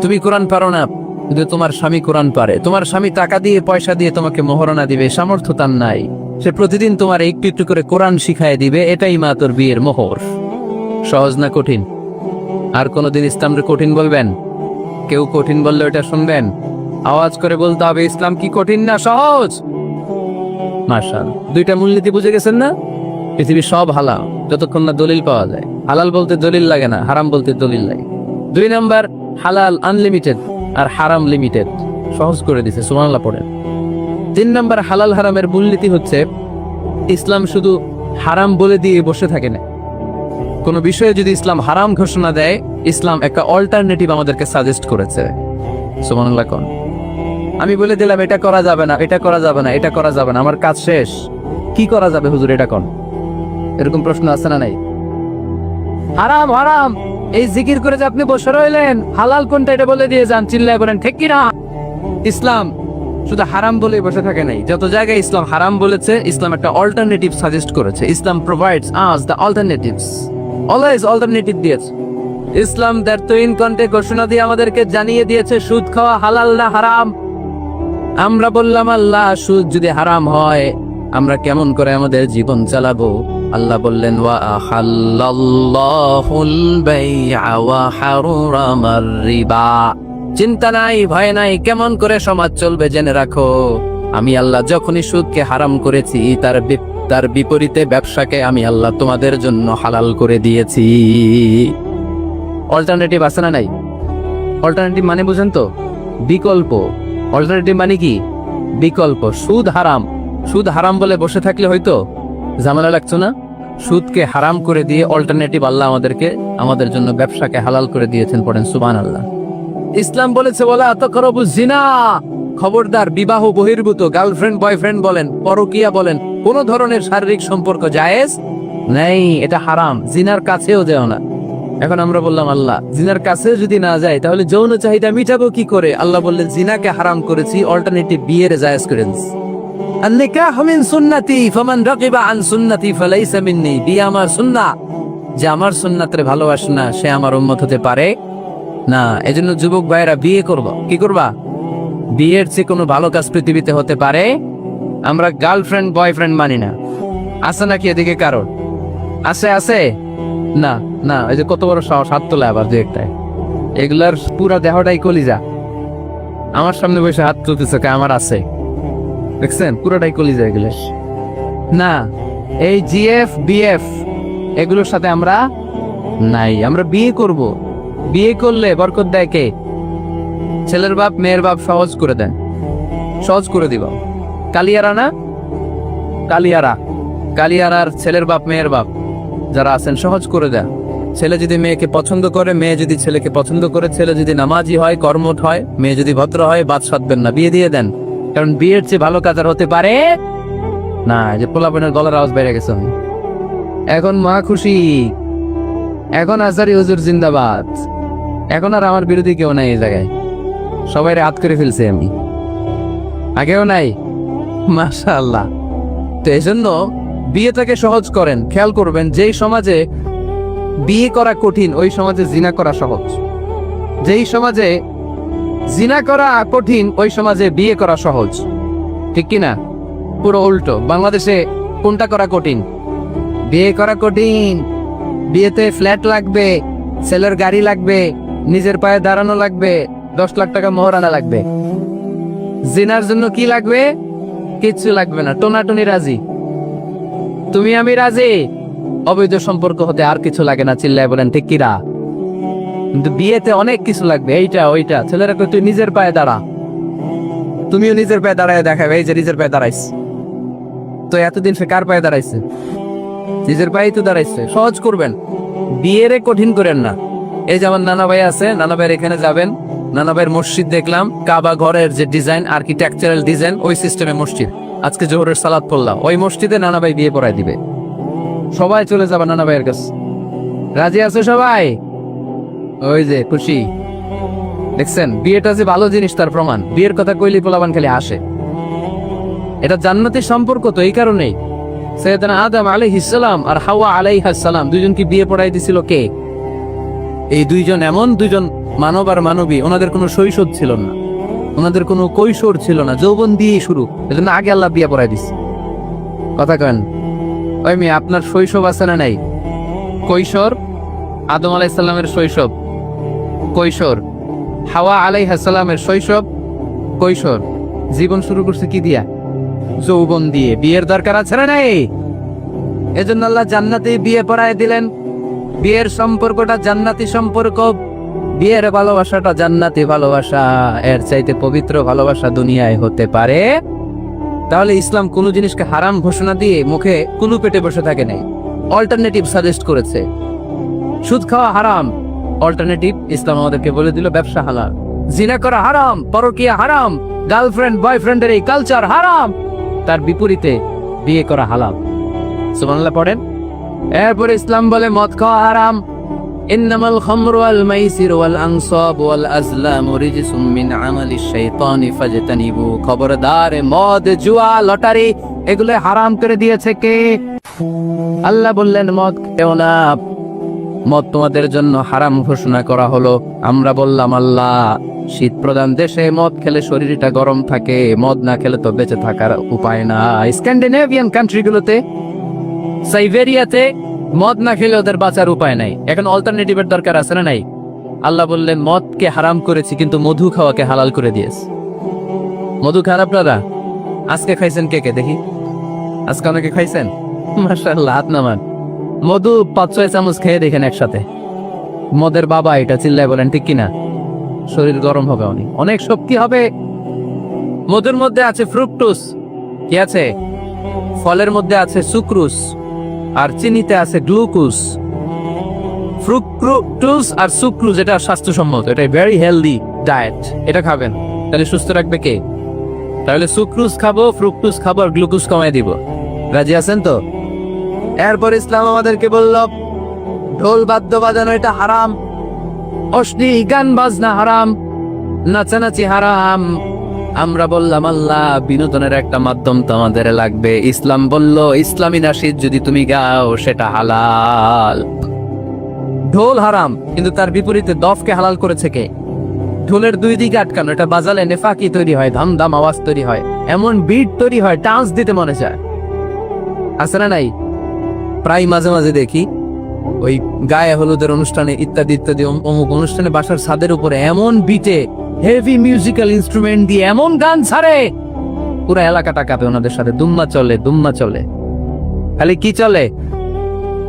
তুমি কোরআন পারো না, কিন্তু তোমার স্বামী কোরআন পারে। তোমার স্বামী টাকা দিয়ে পয়সা দিয়ে তোমাকে মোহরানা দিবে, সামর্থ্য তার নাই, সে প্রতিদিন তোমার একটু একটু করে কোরআন শিখায় দিবে, এটাই মা তোর বিয়ের মোহর। সহজ না কঠিন? আর কোনদিন ইসলামকে কঠিন বলবেন? কেউ কঠিন বললে ওটা শুনবেন? আওয়াজ করে বলতে হবে ইসলাম কি কঠিন না সহজ? মাশাআল্লাহ। দুইটা মূলনীতি বুঝে গেছেন না? পৃথিবীর সব হালাল যতক্ষণ না দলিল পাওয়া যায়। হালাল বলতে দলিল লাগে না, হারাম বলতে দলিল লাগে। 2 নাম্বার, হালাল আনলিমিটেড আর হারাম লিমিটেড। সহজ করে দিছে। সুবহানাল্লাহ পড়েন। 3 নাম্বার, হালাল হারামের মূলনীতি হচ্ছে ইসলাম শুধু হারাম বলে দিয়ে বসে থাকে না, কোনো বিষয়ে যদি ইসলাম হারাম ঘোষণা দেয়, ইসলাম একটা অল্টারনেটিভ আমাদেরকে সাজেস্ট করেছে। সুবহানাল্লাহ কোন। আমি বলে দিলাম এটা করা যাবে না, এটা করা যাবে না, এটা করা যাবে না, আমার কাজ শেষ, কি করা যাবে হুজুর এটা কোন? এরকম প্রশ্ন আছে না নাই? হারাম হারাম এই জিকির করে যে আপনি বসে রইলেন, হালাল কোনটা এটা বলে দিয়ে যান, চিল্লায় বলেন ঠিক কি না? ইসলাম শুধু হারাম বলে বসে থাকে নাই, যত জায়গায় ইসলাম হারাম বলেছে, ইসলাম একটা অল্টারনেটিভ সাজেস্ট করেছে। Islam provides us the alternatives, always alternative দিয়েছে। ইসলাম দ্যাট তুইন কন্টে ঘোষণা দিয়ে আমাদেরকে জানিয়ে দিয়েছে সুদ খাওয়া হালাল না হারাম। আমরা বললাম আল্লাহ সুদ যদি হারাম হয় আমরা কেমন করে আমাদের জীবন চালাবো? আল্লাহ বললেন ওয়া আহাল্লাল্লাহুল বাই'a ওয়া হারামার রিবা। চিন্তা নাই, ভয় নাই, কেমন করে সমাজ চলবে জেনে রাখো, আমি আল্লাহ যখনই সুদকে হারাম করেছি তার বিপরীতে ব্যবসাকে আমি আল্লাহ তোমাদের জন্য হালাল করে দিয়েছি। অল্টারনেটিভ আছে না নাই? অল্টারনেটিভ মানে বুঝেন তো? বিকল্প। অল্টারনেটিভ মানে কি? বিকল্প। সুদ হারাম, সুদ হারাম বলে বসে থাকলে হয়তো ঝামেলা লাগতো না। সুদকে হারাম করে দিয়ে অল্টারনেটিভ আল্লাহ আমাদেরকে, আমাদের জন্য ব্যবসাকে হালাল করে দিয়েছেন। পড়েন সুবহানাল্লাহ। ইসলাম বলেছে ওয়ালা তাকরাবুজ জিনা, খবরদার বিবাহ বহির্ভূত গার্লফ্রেন্ড বয়ফ্রেন্ড বলেন, পরকিয়া বলেন, কোন ধরনের শারীরিক সম্পর্ক জায়েজ নেই, এটা হারাম। জিনার কাছেও যেও না। এখন আমরা বললাম আল্লাহ জিনার কাছে যদি না যায় তাহলে যৌন চাহিদা মিটাবো কি করে? আল্লাহ বললেন জিনাকে হারাম করেছি, অল্টারনেটিভ বিয়ের জায়েজ করে দিয়েছি। আন-নিকাহু মিন সুন্নতি ফামান রাগিবা আন সুন্নতি ফালাইসা মিন্নি। বিয়ে আমার সুন্নাহ, যে আমার সুন্নাতরে ভালোবাসে না সে আমার উম্মত হতে পারে না। এজন্য যুবক ভাইরা বিয়ে করব, কি করবা? বিয়ের চেয়ে কোনো ভালো কাজ পৃথিবীতে হতে পারে? আমরা গার্লফ্রেন্ড বয়ফ্রেন্ড মানি না। আছে নাকি এদিকে কারণ? আছে আছে না না, এই যে কত বড় সাহস, হাত তোলা আবার যে একটাই, এগুলার পুরা দেহটাই কলিজা। আমার সামনে বসে হাত তুলতেছে কে? আমার আছে, দেখছেন পুরাটাই কলিজা এগুলো। না, এই জিএফ বিএফ এগুলোর সাথে আমরা নাই। আমরা বিয়ে করব, বিয়ে করলে বরকত দেয় কে? ছেলের বাপ মেয়ের বাপ সহজ করে দেন, সহজ করে দিব। কালিয়ারা না, কালিয়ারা, কালিয়ারার ছেলের বাপ মেয়ের বাপ যারা আছেন সহজ করে দেন। ছেলে যদি মেয়েকে পছন্দ করে, মেয়ে যদি ছেলেকে পছন্দ করে, ছেলে যদি নামাজি হয় কর্মঠ হয়, মেয়ে যদি ভদ্র হয়, বাদ সাধবেন না, বিয়ে দিয়ে দেন। কারণ বিয়ের চেয়ে ভালো কাজ আর হতে পারে না। যে পোলাপনের গলার আওয়াজ বেড়ে গেছে। এখন মা খুশি, এখন আজারি হুজুর জিন্দাবাদ, এখন আর আমার বিরোধী কেউ নাই এই জায়গায়, সবাই হাত করে ফেলছে আমি, আগেও নাই। মাশাআল্লাহ। তো এই জন্য বিয়েটাকে সহজ করেন। খেয়াল করবেন যেই সমাজে বিয়ে করা কঠিন ওই সমাজে জিনা করা সহজ, যেই সমাজে জিনা করা কঠিন ওই সমাজে বিয়ে করা সহজ, ঠিক কিনা? পুরো উল্টো। বাংলাদেশে কোনটা করা কঠিন? বিয়ে করা কঠিন। বিয়েতে ফ্ল্যাট লাগবে, ছেলের গাড়ি লাগবে, নিজের পায়ে দাঁড়ানো লাগবে, 10 লাখ টাকা মোহর আনা লাগবে। জিনার জন্য কি লাগবে? কিচ্ছু লাগবে না, টোনাটুনি রাজি, তুমি আমি রাজি, অবৈধ সম্পর্ক হতে আর কিছু লাগে না। চিল্লায় বলেন ঠিক কিরা? কিন্তু বিয়েতে অনেক কিছু লাগবে, এইটা ওইটা। ছেলেরা কই তুই নিজের পায়ে দাঁড়া, তুমিও নিজের পায়ে দাঁড়ায় দেখাবে, এই যে নিজের পায়ে দাঁড়াইছে। তো এতদিন সে কার পায়ে দাঁড়াইছে? নিজের পায়েই তো দাঁড়াইছে। সহজ করবেন, বিয়েরে কঠিন করেন না। এই যে আমার নানা ভাই আছে, নানা ভাইয়ের এখানে যাবেন, নানা ভাইয়ের মসজিদ দেখলাম, কাবা ঘরের যে ডিজাইন, আর্কিটেকচারাল ডিজাইন, ওই সিস্টেমে মসজিদ। আজকে জোহরের সালাত পড়লাম, ওই মসজিদে নানা ভাই বিয়ে পড়ায় দিবে। সবাই চলে যাবে নানা ভাইয়ের কাছে। রাজি আছে সবাই? ওই যে খুশি, দেখছেন? বিয়েটা যে ভালো জিনিস তার প্রমাণ। বিয়ের কথা কইলি পোলাবান খালি আসে। এটা জান্নাতের সম্পর্ক। তো এই কারণেই সৈয়দনা আদম আলাইহিস সালাম আর হাওয়া আলাইহাস সালাম দুইজনকে বিয়ে পড়াই দিছিল কে? এই দুইজন এমন দুইজন মানব আর মানবী, ওনাদের কোনো শৈশব ছিল না, ওনাদের কোনো কৈশোর ছিল না, যৌবন দিয়েই শুরু। এজন্য আগে আল্লাহ বিয়ে পড়াই দিছে। কথা কেন? ওই মেয়ে আপনার শৈশব আছে না নাই? কৈশোর আদম আলাইহিস সালামের শৈশব, কৈশোর হাওয়া আলাইহিস সালামের শৈশব, কৈশোর। জীবন শুরু করছে কি দিয়া? যৌবন দিয়ে। বিয়ের দরকার আছে না নাই? এজন্য আল্লাহ জান্নাতে বিয়ে পড়ায় দিলেন। বিয়ের সম্পর্কটা জান্নাতি সম্পর্ক, বিয়ের ভালোবাসাটা জান্নাতি ভালোবাসা। এর চাইতে পবিত্র ভালোবাসা দুনিয়ায় হতে পারে? তাহলে ইসলাম কোন জিনিসকে হারাম ঘোষণা দিয়ে মুখে কুলু পেটে বসে থাকে নাই, অল্টারনেটিভ সাজেস্ট করেছে। সুদ খাওয়া হারাম, অল্টারনেটিভ ইসলাম আমাদেরকে বলে দিল ব্যবসা হালাল। জিনা করা হারাম, পরকিয়া হারাম, গার্লফ্রেন্ড বয়ফ্রেন্ডের এই কালচার হারাম, তার বিপরীতে বিয়ে করা হালাল। সুবহানাল্লাহ পড়েন। এরপর ইসলাম বলে মদ খাওয়া হারাম। ইন্নামাল খামরু ওয়াল মাইসির ওয়াল আনসাব ওয়াল আজলামু রিজসুম মিন আমালিশ শাইতানি ফাজতানিবু। খবরদার, মদ, জুয়া, লটারি এগুলো হারাম করে দিয়েছে কে? আল্লাহ বললেন মদ খেও না, মদ তোমাদের জন্য হারাম ঘোষণা করা হলো। আমরা বললাম আল্লাহ, শীত প্রধান দেশে মদ খেলে শরীরটা গরম থাকে, মদ না খেলে তো বেঁচে থাকার উপায় না। স্ক্যান্ডিনেভিয়ান কান্ট্রিগুলোতে, সাইবেরিয়াতে মদ না খেলে ওদের বাঁচার উপায় নাই। এখন অল্টারনেটিভের দরকার আছে না নাই? আল্লাহ বললেন মদকে হারাম করেছি, কিন্তু মধু খাওয়াকে হালাল করে দিয়েছে। মধু খান আপনারা? আজকে খাইছেন কে কে দেখি? আজকে অনেকে খাইছেন? মাশাআল্লাহ, হাত নামান। মধু 5-6 চামচ খেয়ে দেখেন একসাথে। মদের বাবা এটা, চিল্লায় বলেন ঠিক কিনা? শরীর গরম হবে, অনেক শক্তি হবে। মধুর মধ্যে আছে ফ্রুকটোজ, কি আছে? ফলের মধ্যে আছে সুক্রোজ, আর চিনিতে আছে গ্লুকোজ। ফ্রুকটোজ আর সুক্রোজ এটা স্বাস্থ্যসম্মত, এটা ভেরি হেলদি ডায়েট। এটা খাবেন, তাহলে সুস্থ রাখবে কে? তাহলে সুক্রোজ খাবো, ফ্রুকটোজ খাবো, আর গ্লুকোজ কমায় দিব। রাজি আছেন তো? এরপর ইসলাম আমাদেরকে বলল ঢোল বাদ্য বাজানো এটা হারাম, অশ্লীল গান বাজনা হারাম, নাচানাচি হারাম। আমরা বললাম আল্লাহ, বিনোদনের একটা মাধ্যম তো আমাদের লাগবে। ইসলাম বলল ইসলামী নাশিদ যদি তুমি গাও সেটা হালাল। ঢোল হারাম, কিন্তু তার বিপরীতে দফকে হালাল করেছে কে? ঢোলের দুই দিকে আটকানো, এটা বাজালে নেফাকি তৈরি হয়, ধাম ধাম আওয়াজ তৈরি হয়, এমন বিট তৈরি হয়, ডান্স দিতে মনে চায়। আছে না নাই? প্রায় মাঝে মাঝে দেখি ওই গায়ে হলুদের অনুষ্ঠানে ইত্যাদি ইত্যাদি অমুক অনুষ্ঠানে বাসার ছাদের উপরে এমন বিটে হেভি মিউজিক্যাল ইনস্ট্রুমেন্ট দিয়ে এমন গান ছাড়ে, পুরো এলাকাটা কাঁপে ওনাদের সাথে। দুম্মা চলে, দুম্মা চলে, খালি কি চলে?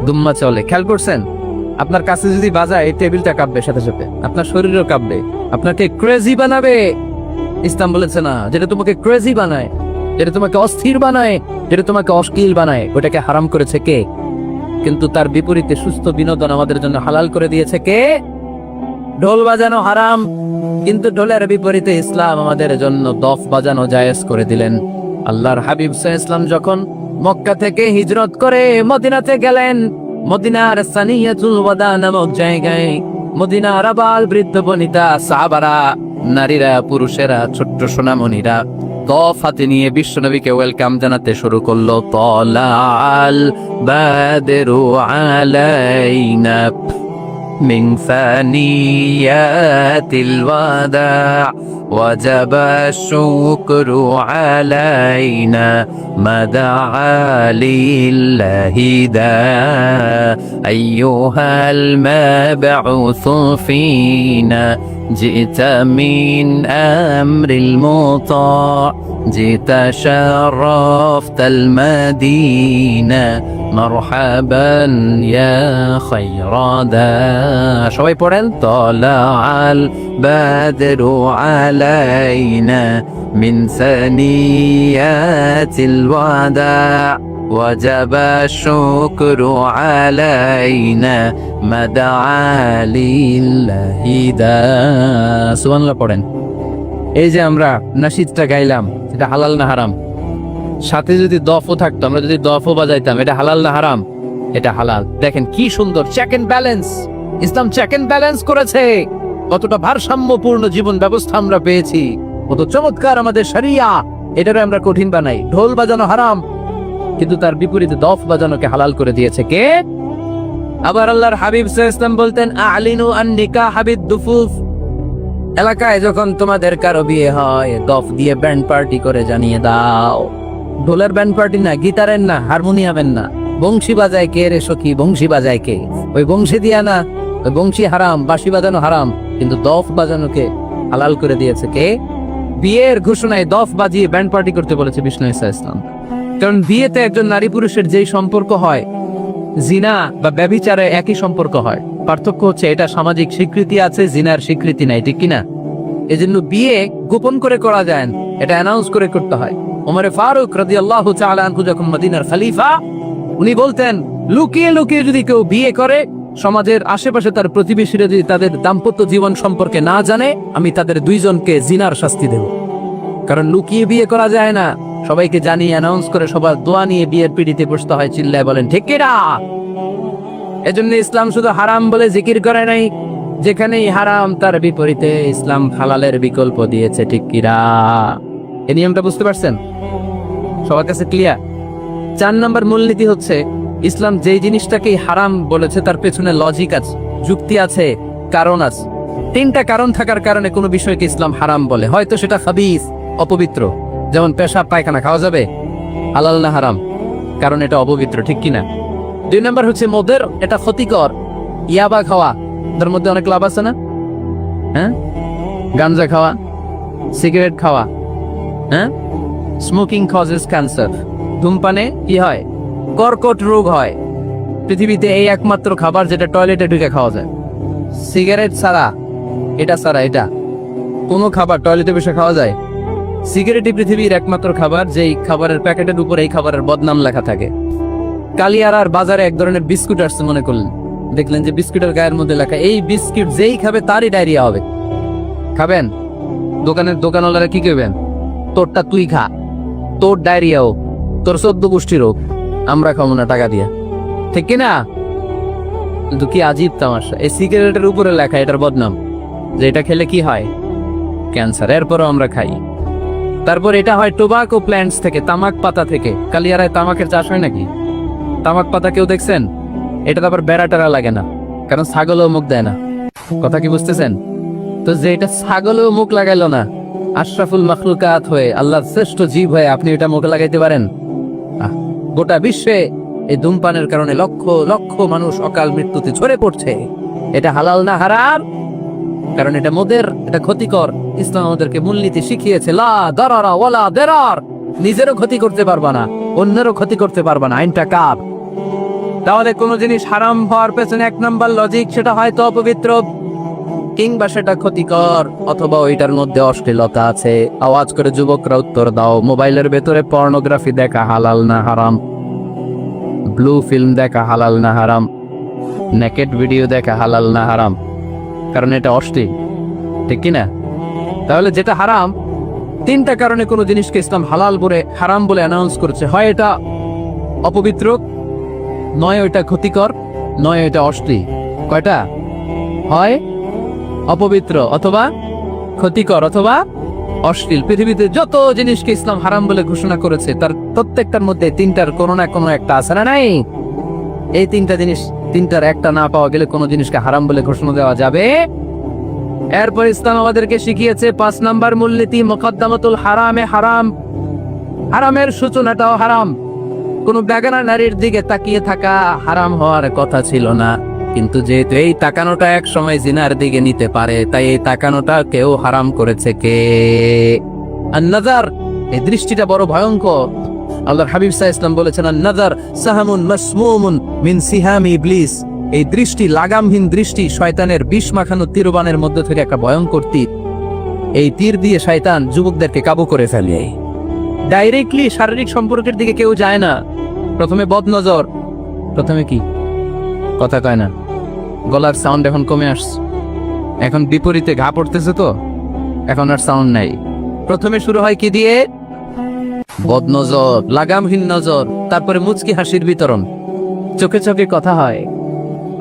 দুম্মা চলে। খেয়াল করছেন? আপনার কাছে যদি বাজায় এই টেবিলটা কাঁপবে, সাথে সাথে আপনার শরীরও কাঁপবে, আপনাকে ক্রেজি বানাবে। ইসলাম বলেছে না, যেটা তোমাকে ক্রেজি বানায়, যেটা তোমাকে অস্থির বানায়, যেটা তোমাকে অশ্লীল বানায়, ওটাকে হারাম করেছে কে? কিন্তু তার বিপরীতে সুস্থ বিনোদন আমাদের জন্য হালাল করে দিয়েছে কে? ঢোল বাজানো হারাম, কিন্তু ঢোলের বিপরীতে ইসলাম আমাদের জন্য দফ বাজানো জায়েজ করে দিলেন। আল্লাহর হাবিব সাল্লাল্লাহু আলাইহি ওয়াসাল্লাম যখন মক্কা থেকে হিজরত করে মদিনাতে গেলেন, মদিনার সানিয়াতুল ওয়াদা নামক জায়গায় মদিনার আবাল বৃদ্ধ বনিতা সাহাবারা, নারীরা, পুরুষেরা, ছোট্ট সোনামণিরা দফ হাতে নিয়ে বিশ্বনবীকে ওয়েলকাম জানাতে শুরু করলো। তলাল বাদরু আলাইনা من ثنيات الوداع وجب الشكر علينا ما دعا لله داع أيها المبعوث فينا جئت من أمر المطاع جئت شرفت المدينة مرحبا يا خير داع সবাই পড়েন طلع البدر علينا من ثنيات الوداع وجب الشكر علينا ما دعا لله داع সুবহানাল্লাহ পড়েন। এই যে আমরা নাশিদটা গাইলাম, এটা হালাল না হারাম? সাথে যদি দফও থাকতো, আমরা যদি দফও বাজাইতাম, এটা হালাল না হারাম? এটা হালাল। দেখেন কি সুন্দর check and balance, Islam check and balance করেছে। কতটা ভারসাম্যপূর্ণ জীবন ব্যবস্থা আমরা পেয়েছি, কত চমৎকার আমাদের শরিয়া। এটারে আমরা কঠিন বানাই। ঢোল বাজানো হারাম, কিন্তু তার বিপরীতে দফ বাজানোকে হালাল করে দিয়েছে কে? আবার আল্লাহর হাবিব সাল্লাল্লাহু আলাইহি ওয়াসাল্লাম বলতেন আলিনু আন নিকাহ বিদ-দুফুফ, এলাকায় যখন তোমাদের কারো বিয়ে হয় দফ দিয়ে ব্যান্ড পার্টি করে জানিয়ে দাও। ঢোলের ব্যান্ড পার্টি না, গিটারের না, হারমোনিয়ামের না। বংশী বাজায় কে রে সখী? বংশী বাজায় কে? ওই বংশী দিয়া না, ওই বংশী হারাম, বাঁশি বাজানো হারাম, কিন্তু দফ বাজানোকে হালাল করে দিয়েছে কে? বিয়ের ঘোষণায় দফ বাজিয়ে ব্যান্ড পার্টি করতে বলেছে বিষ্ণু ঈসা ইসলাম। কারণ বিয়েতে একজন নারী পুরুষের যেই সম্পর্ক হয়, জিনা বা ব্যভিচারে একই সম্পর্ক হয়। পার্থক্য হচ্ছে এটা সামাজিক স্বীকৃতি আছে, জিনার স্বীকৃতি নাই, ঠিক কিনা? এজন্য বিয়ে গোপন করে করা যায় না, এটা অ্যানাউন্স করে করতে হয়। ওমরে ফারুক রাদিয়াল্লাহু তাআলা আনহু যখন মদিনার খলিফা, উনি বলতেন লুকিয়ে লুকিয়ে যদি কেউ বিয়ে করে সমাজের আশেপাশে তার প্রতিবেশীরা যদি তাদের দাম্পত্য জীবন সম্পর্কে না জানে, আমি তাদের দুইজনকে জিনার শাস্তি দেব। কারণ লুকিয়ে বিয়ে করা যায় না, সবাইকে জানিয়ে অ্যানাউন্স করে সবার দোয়া নিয়ে বিয়ের পিড়িতে বসতে হয়। চিল্লায় বলেন ঠিক কিনা? এজন্য ইসলাম শুধু হারাম বলে জিকির করে নাই, যেখানেই হারাম তার বিপরীতে ইসলাম হালালের বিকল্প দিয়েছে। ঠিক কিনা? এই নিয়মটা বুঝতে পারছেন? সবার কাছে ক্লিয়ার? 4 নম্বর মূলনীতি হচ্ছে, ইসলাম যেই জিনিসটাকেই হারাম বলেছে তার পেছনে লজিক আছে, যুক্তি আছে, কারণ আছে। 3টা কারণ থাকার কারণে কোনো বিষয়কে ইসলাম হারাম বলে। হয়তো সেটা খাবিস, অপবিত্র, যেমন পেশাব পায়খানা খাওয়া যাবে, হালাল না হারাম? কারণ এটা অপবিত্র। ঠিক কিনা? 2 নম্বর হচ্ছে মদের, এটা ক্ষতিকর। ইয়াবা খাওয়া, তার মধ্যে অনেক লাভ আছে না? হ্যাঁ, গাঞ্জা খাওয়া, সিগারেট খাওয়া, হ্যাঁ, স্মোকিং কজেস ক্যান্সার। ধূমপানে কি হয়? কর্কট রোগ হয়। পৃথিবীতে এই একমাত্র খাবার যেটা টয়লেটে ঢুকে খাওয়া যায়। সিগারেট ছাড়া, এটা ছাড়া এটা কোনো খাবার টয়লেটে বসে খাওয়া যায়? সিগারেটই পৃথিবীর একমাত্র খাবার যেই খাবারের প্যাকেটের উপর এই খাবারের বদনাম লেখা থাকে। কালিয়ারার বাজারে এক ধরনের বিস্কুট আসছে, মনে করলেন, দেখলেন যে বিস্কুটের গায়ের মধ্যে লেখা এই বিস্কুট যেই খাবে তারই ডায়রিয়া হবে। খাবেন? দোকানওয়ালারা কি করবেন? তোরটা তুই খা, তোর ডায়রিয়া হোক, তোর 14 গোষ্ঠীর হোক, আমরা খাবো না টাকা দিয়া। ঠিক কিনা? কিন্তু কি আজীব তামাশা, এই সিগারেটের উপরে লেখা এটার বদনাম, যে এটা খেলে কি হয়? ক্যান্সার। এরপরও আমরা খাই। তারপর এটা হয় টোবাকো প্ল্যান্টস থেকে, তামাক পাতা থেকে। কালিয়ারায় তামাকের চাষ হয় নাকি? তামাক পাতা কেউ দেখছেন? এটা তো আবার বেড়া টেরা লাগে না, কারণ ছাগলও মুখ দেয় না। কথা কি বুঝতেছেন? তো যে এটা ছাগলও মুখ লাগাইলো না, আশরাফুল মাখলুকাত হয়ে, আল্লাহর শ্রেষ্ঠ জীব হয়ে আপনি এটা মুখে লাগাইতে পারেন? গোটা বিশ্বে এই ধূমপানের কারণে লক্ষ লক্ষ মানুষ অকাল মৃত্যুতে ঝরে পড়ছে। এটা হালাল না হারাম? কারণ এটা মদের, এটা ক্ষতিকর। ইসলাম আমাদেরকে মূলনীতি শিখিয়েছে, লা দারারা ওয়ালা দিরার। নিজেরও ক্ষতি করতে পারবা না, অন্যেরও ক্ষতি করতে পারবা না, আইনটা কার? তাহলে কোন জিনিস হারাম হওয়ার পেছনে 1 নম্বর লজিক, সেটা হয়তো অপবিত্র, কিংবা সেটা ক্ষতিকর, অথবা ওইটার মধ্যে অশ্লীলতা আছে। আওয়াজ করে যুবকরা উত্তর দাও, মোবাইলের ভেতরে পর্নোগ্রাফি দেখা হালাল না হারাম? ব্লু ফিল্ম দেখা হালাল না হারাম? নেকেড ভিডিও দেখা হালাল না হারাম? কারণ এটা অশ্লীল। ঠিক কিনা? তাহলে যেটা হারাম, 3টা কারণে কোনো জিনিসকে ইসলাম হালাল বলে হারাম বলে অ্যানাউন্স করেছে। হয় এটা অপবিত্র, নয় ওইটা ক্ষতিকর, নয় ওইটা অশ্লীল। কয়টা? হয় অপবিত্র, অথবা ক্ষতিকর, অথবা অশ্লীল। পৃথিবীতে যত জিনিসকে ইসলাম হারাম বলে ঘোষণা করেছে তার প্রত্যেকটার মধ্যে 3টার কোনো না কোনো একটা আছে না নাই? এই 3টা জিনিস, 3টার একটা না পাওয়া গেলে কোনো জিনিসকে হারাম বলে ঘোষণা দেওয়া যাবে? এরপর ইসলাম আমাদেরকে শিখিয়েছে 5 নম্বর মূলনীতি, মুকদ্দামাতুল হারামে হারাম। হারামের সূচনাটাও হারাম। কোন বেগানা নারীর দিকে তাকিয়ে থাকা হারাম হওয়ার কথা ছিল না, কিন্তু যেহেতু এই তাকানোটা এক সময় জিনার দিকে নিতে পারে, তাই এই তাকানোটা কেউ হারাম করেছে। কে? আন-নাযার। এই দৃষ্টিটা বড় ভয়ঙ্কর। আল্লাহর হাবিব সাল্লাল্লাহু আলাইহি ওয়াসাল্লাম বলেছেন, আন-নাযার সাহামুন মাসমুমুন মিন সিহামি ইবলিস। এই দৃষ্টি, লাগামহীন দৃষ্টি, শয়তানের বিষ মাখানো তীরবানের মধ্যে থেকে একটা ভয়ঙ্কর তীর। এই তীর দিয়ে শয়তান যুবকদেরকে কাবু করে ফেলে। ডাইরেক্টলি শারীরিক সম্পর্কের দিকে কেউ যায় না, প্রথমে বদনজর, প্রথমে কি কথা কয় না, গলার সাউন্ড এখন কমে আসছে, এখন বিপরীতে ঘা পড়তেছে, তো এখন আর সাউন্ড নাই। প্রথমে শুরু হয় কি দিয়ে? বদনজর, লাগামহীন নজর। তারপরে মুচকি হাসির বিতরণ, চোখে চোখে কথা হয়,